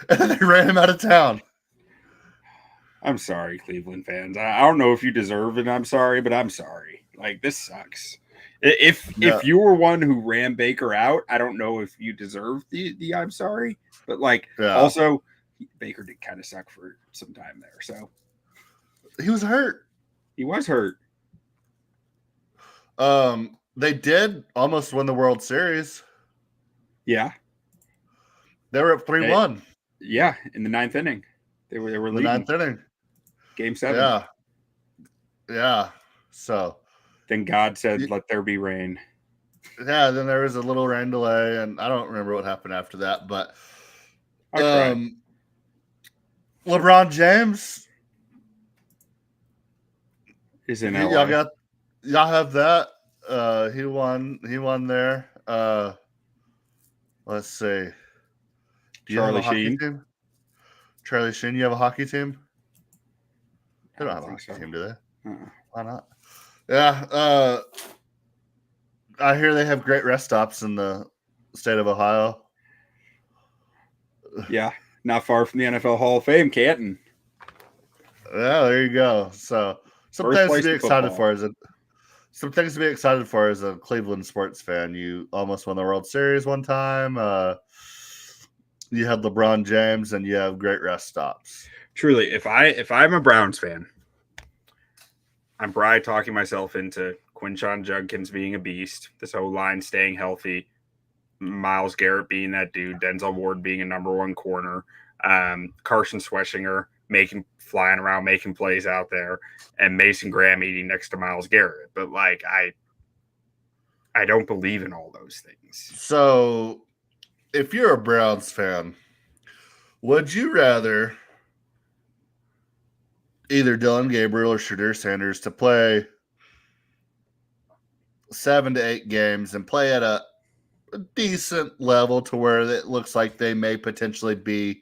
And they ran him out of town. I'm sorry, Cleveland fans. I don't know if you deserve it. I'm sorry, but I'm sorry. Like, this sucks. If you were one who ran Baker out, I don't know if you deserve the I'm sorry. But like, also, Baker did kind of suck for some time there. So he was hurt. He was hurt. They did almost win the World Series. Yeah. They were up 3-1. Yeah, in the 9th inning. They were leading. The 9th inning. Game 7. Yeah. So then God said, "Let there be rain." Yeah, then there was a little rain delay, and I don't remember what happened after that. But LeBron James is in LA. Y'all have that. He won there. Let's see. Do you have a hockey team? Charlie Sheen, you have a hockey team? They don't have a hockey team, do they? Why not? Yeah. I hear they have great rest stops in the state of Ohio. Yeah, not far from the NFL Hall of Fame, Canton. Yeah, there you go. So some things to be excited for as a Cleveland sports fan. You almost won the World Series one time. You had LeBron James, and you have great rest stops. Truly, if I'm a Browns fan, I'm probably talking myself into Quinshon Judkins being a beast, this whole line staying healthy, Myles Garrett being that dude, Denzel Ward being a number 1 corner, Carson Schweshinger flying around, making plays out there, and Mason Graham eating next to Myles Garrett. But like, I don't believe in all those things. So if you're a Browns fan, would you rather either Dylan Gabriel or Shadur Sanders to play 7 to 8 games and play at a decent level to where it looks like they may potentially be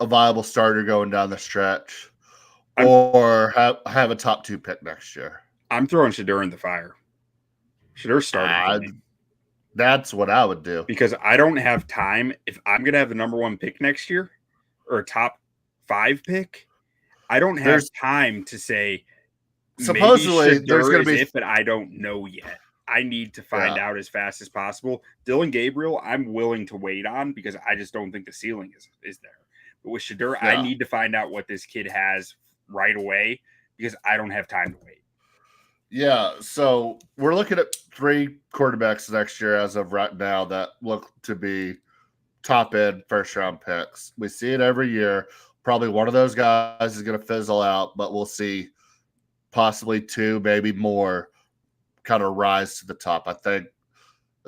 a viable starter going down the stretch, or have a top 2 pick next year. I'm throwing Shadur in the fire. Shadur's starting. That's what I would do. Because I don't have time. If I'm going to have the number 1 pick next year or a top 5 pick, I don't have time to say, supposedly there's going to be, but I don't know yet. I need to find out as fast as possible. Dylan Gabriel, I'm willing to wait on because I just don't think the ceiling is there. But with Shadur, I need to find out what this kid has right away because I don't have time to wait. Yeah, so we're looking at 3 quarterbacks next year as of right now that look to be top-end first-round picks. We see it every year. Probably one of those guys is going to fizzle out, but we'll see possibly 2, maybe more, kind of rise to the top. I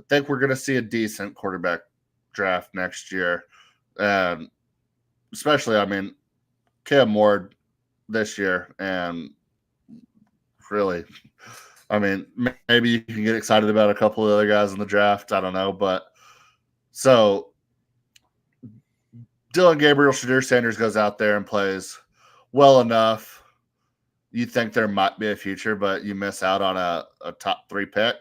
think we're going to see a decent quarterback draft next year, and especially, I mean, Cam Ward this year, and really, I mean, maybe you can get excited about a couple of other guys in the draft. I don't know, but so Dylan Gabriel, Shadur Sanders goes out there and plays well enough. You think there might be a future, but you miss out on a top 3 pick.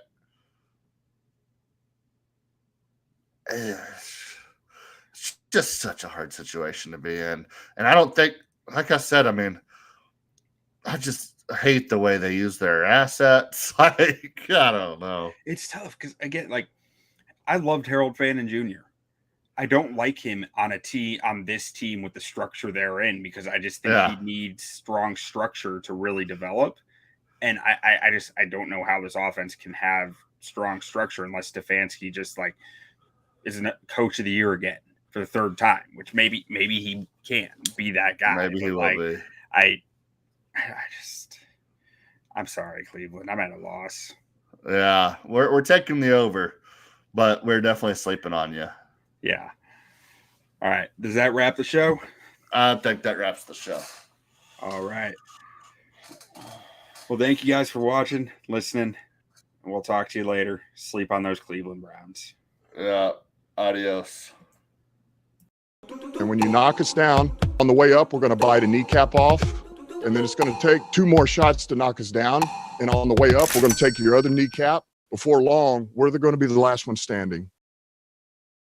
It's just such a hard situation to be in. And I don't think, like I said, I mean, I just hate the way they use their assets. Like, I don't know. It's tough because, again, like, I loved Harold Fannin Jr. I don't like him on this team with the structure they're in because I just think he needs strong structure to really develop. And I don't know how this offense can have strong structure unless Stefanski just like isn't coach of the year again for the 3rd time, which maybe he can be that guy. Maybe he will be. I'm sorry, Cleveland. I'm at a loss. Yeah, we're taking the over, but we're definitely sleeping on you. Yeah. All right. Does that wrap the show? I think that wraps the show. All right. Well, thank you guys for watching, listening, and we'll talk to you later. Sleep on those Cleveland Browns. Yeah. Adios. And when you knock us down, on the way up, we're going to bite a kneecap off. And then it's going to take 2 more shots to knock us down. And on the way up, we're going to take your other kneecap. Before long, we're going to be the last one standing.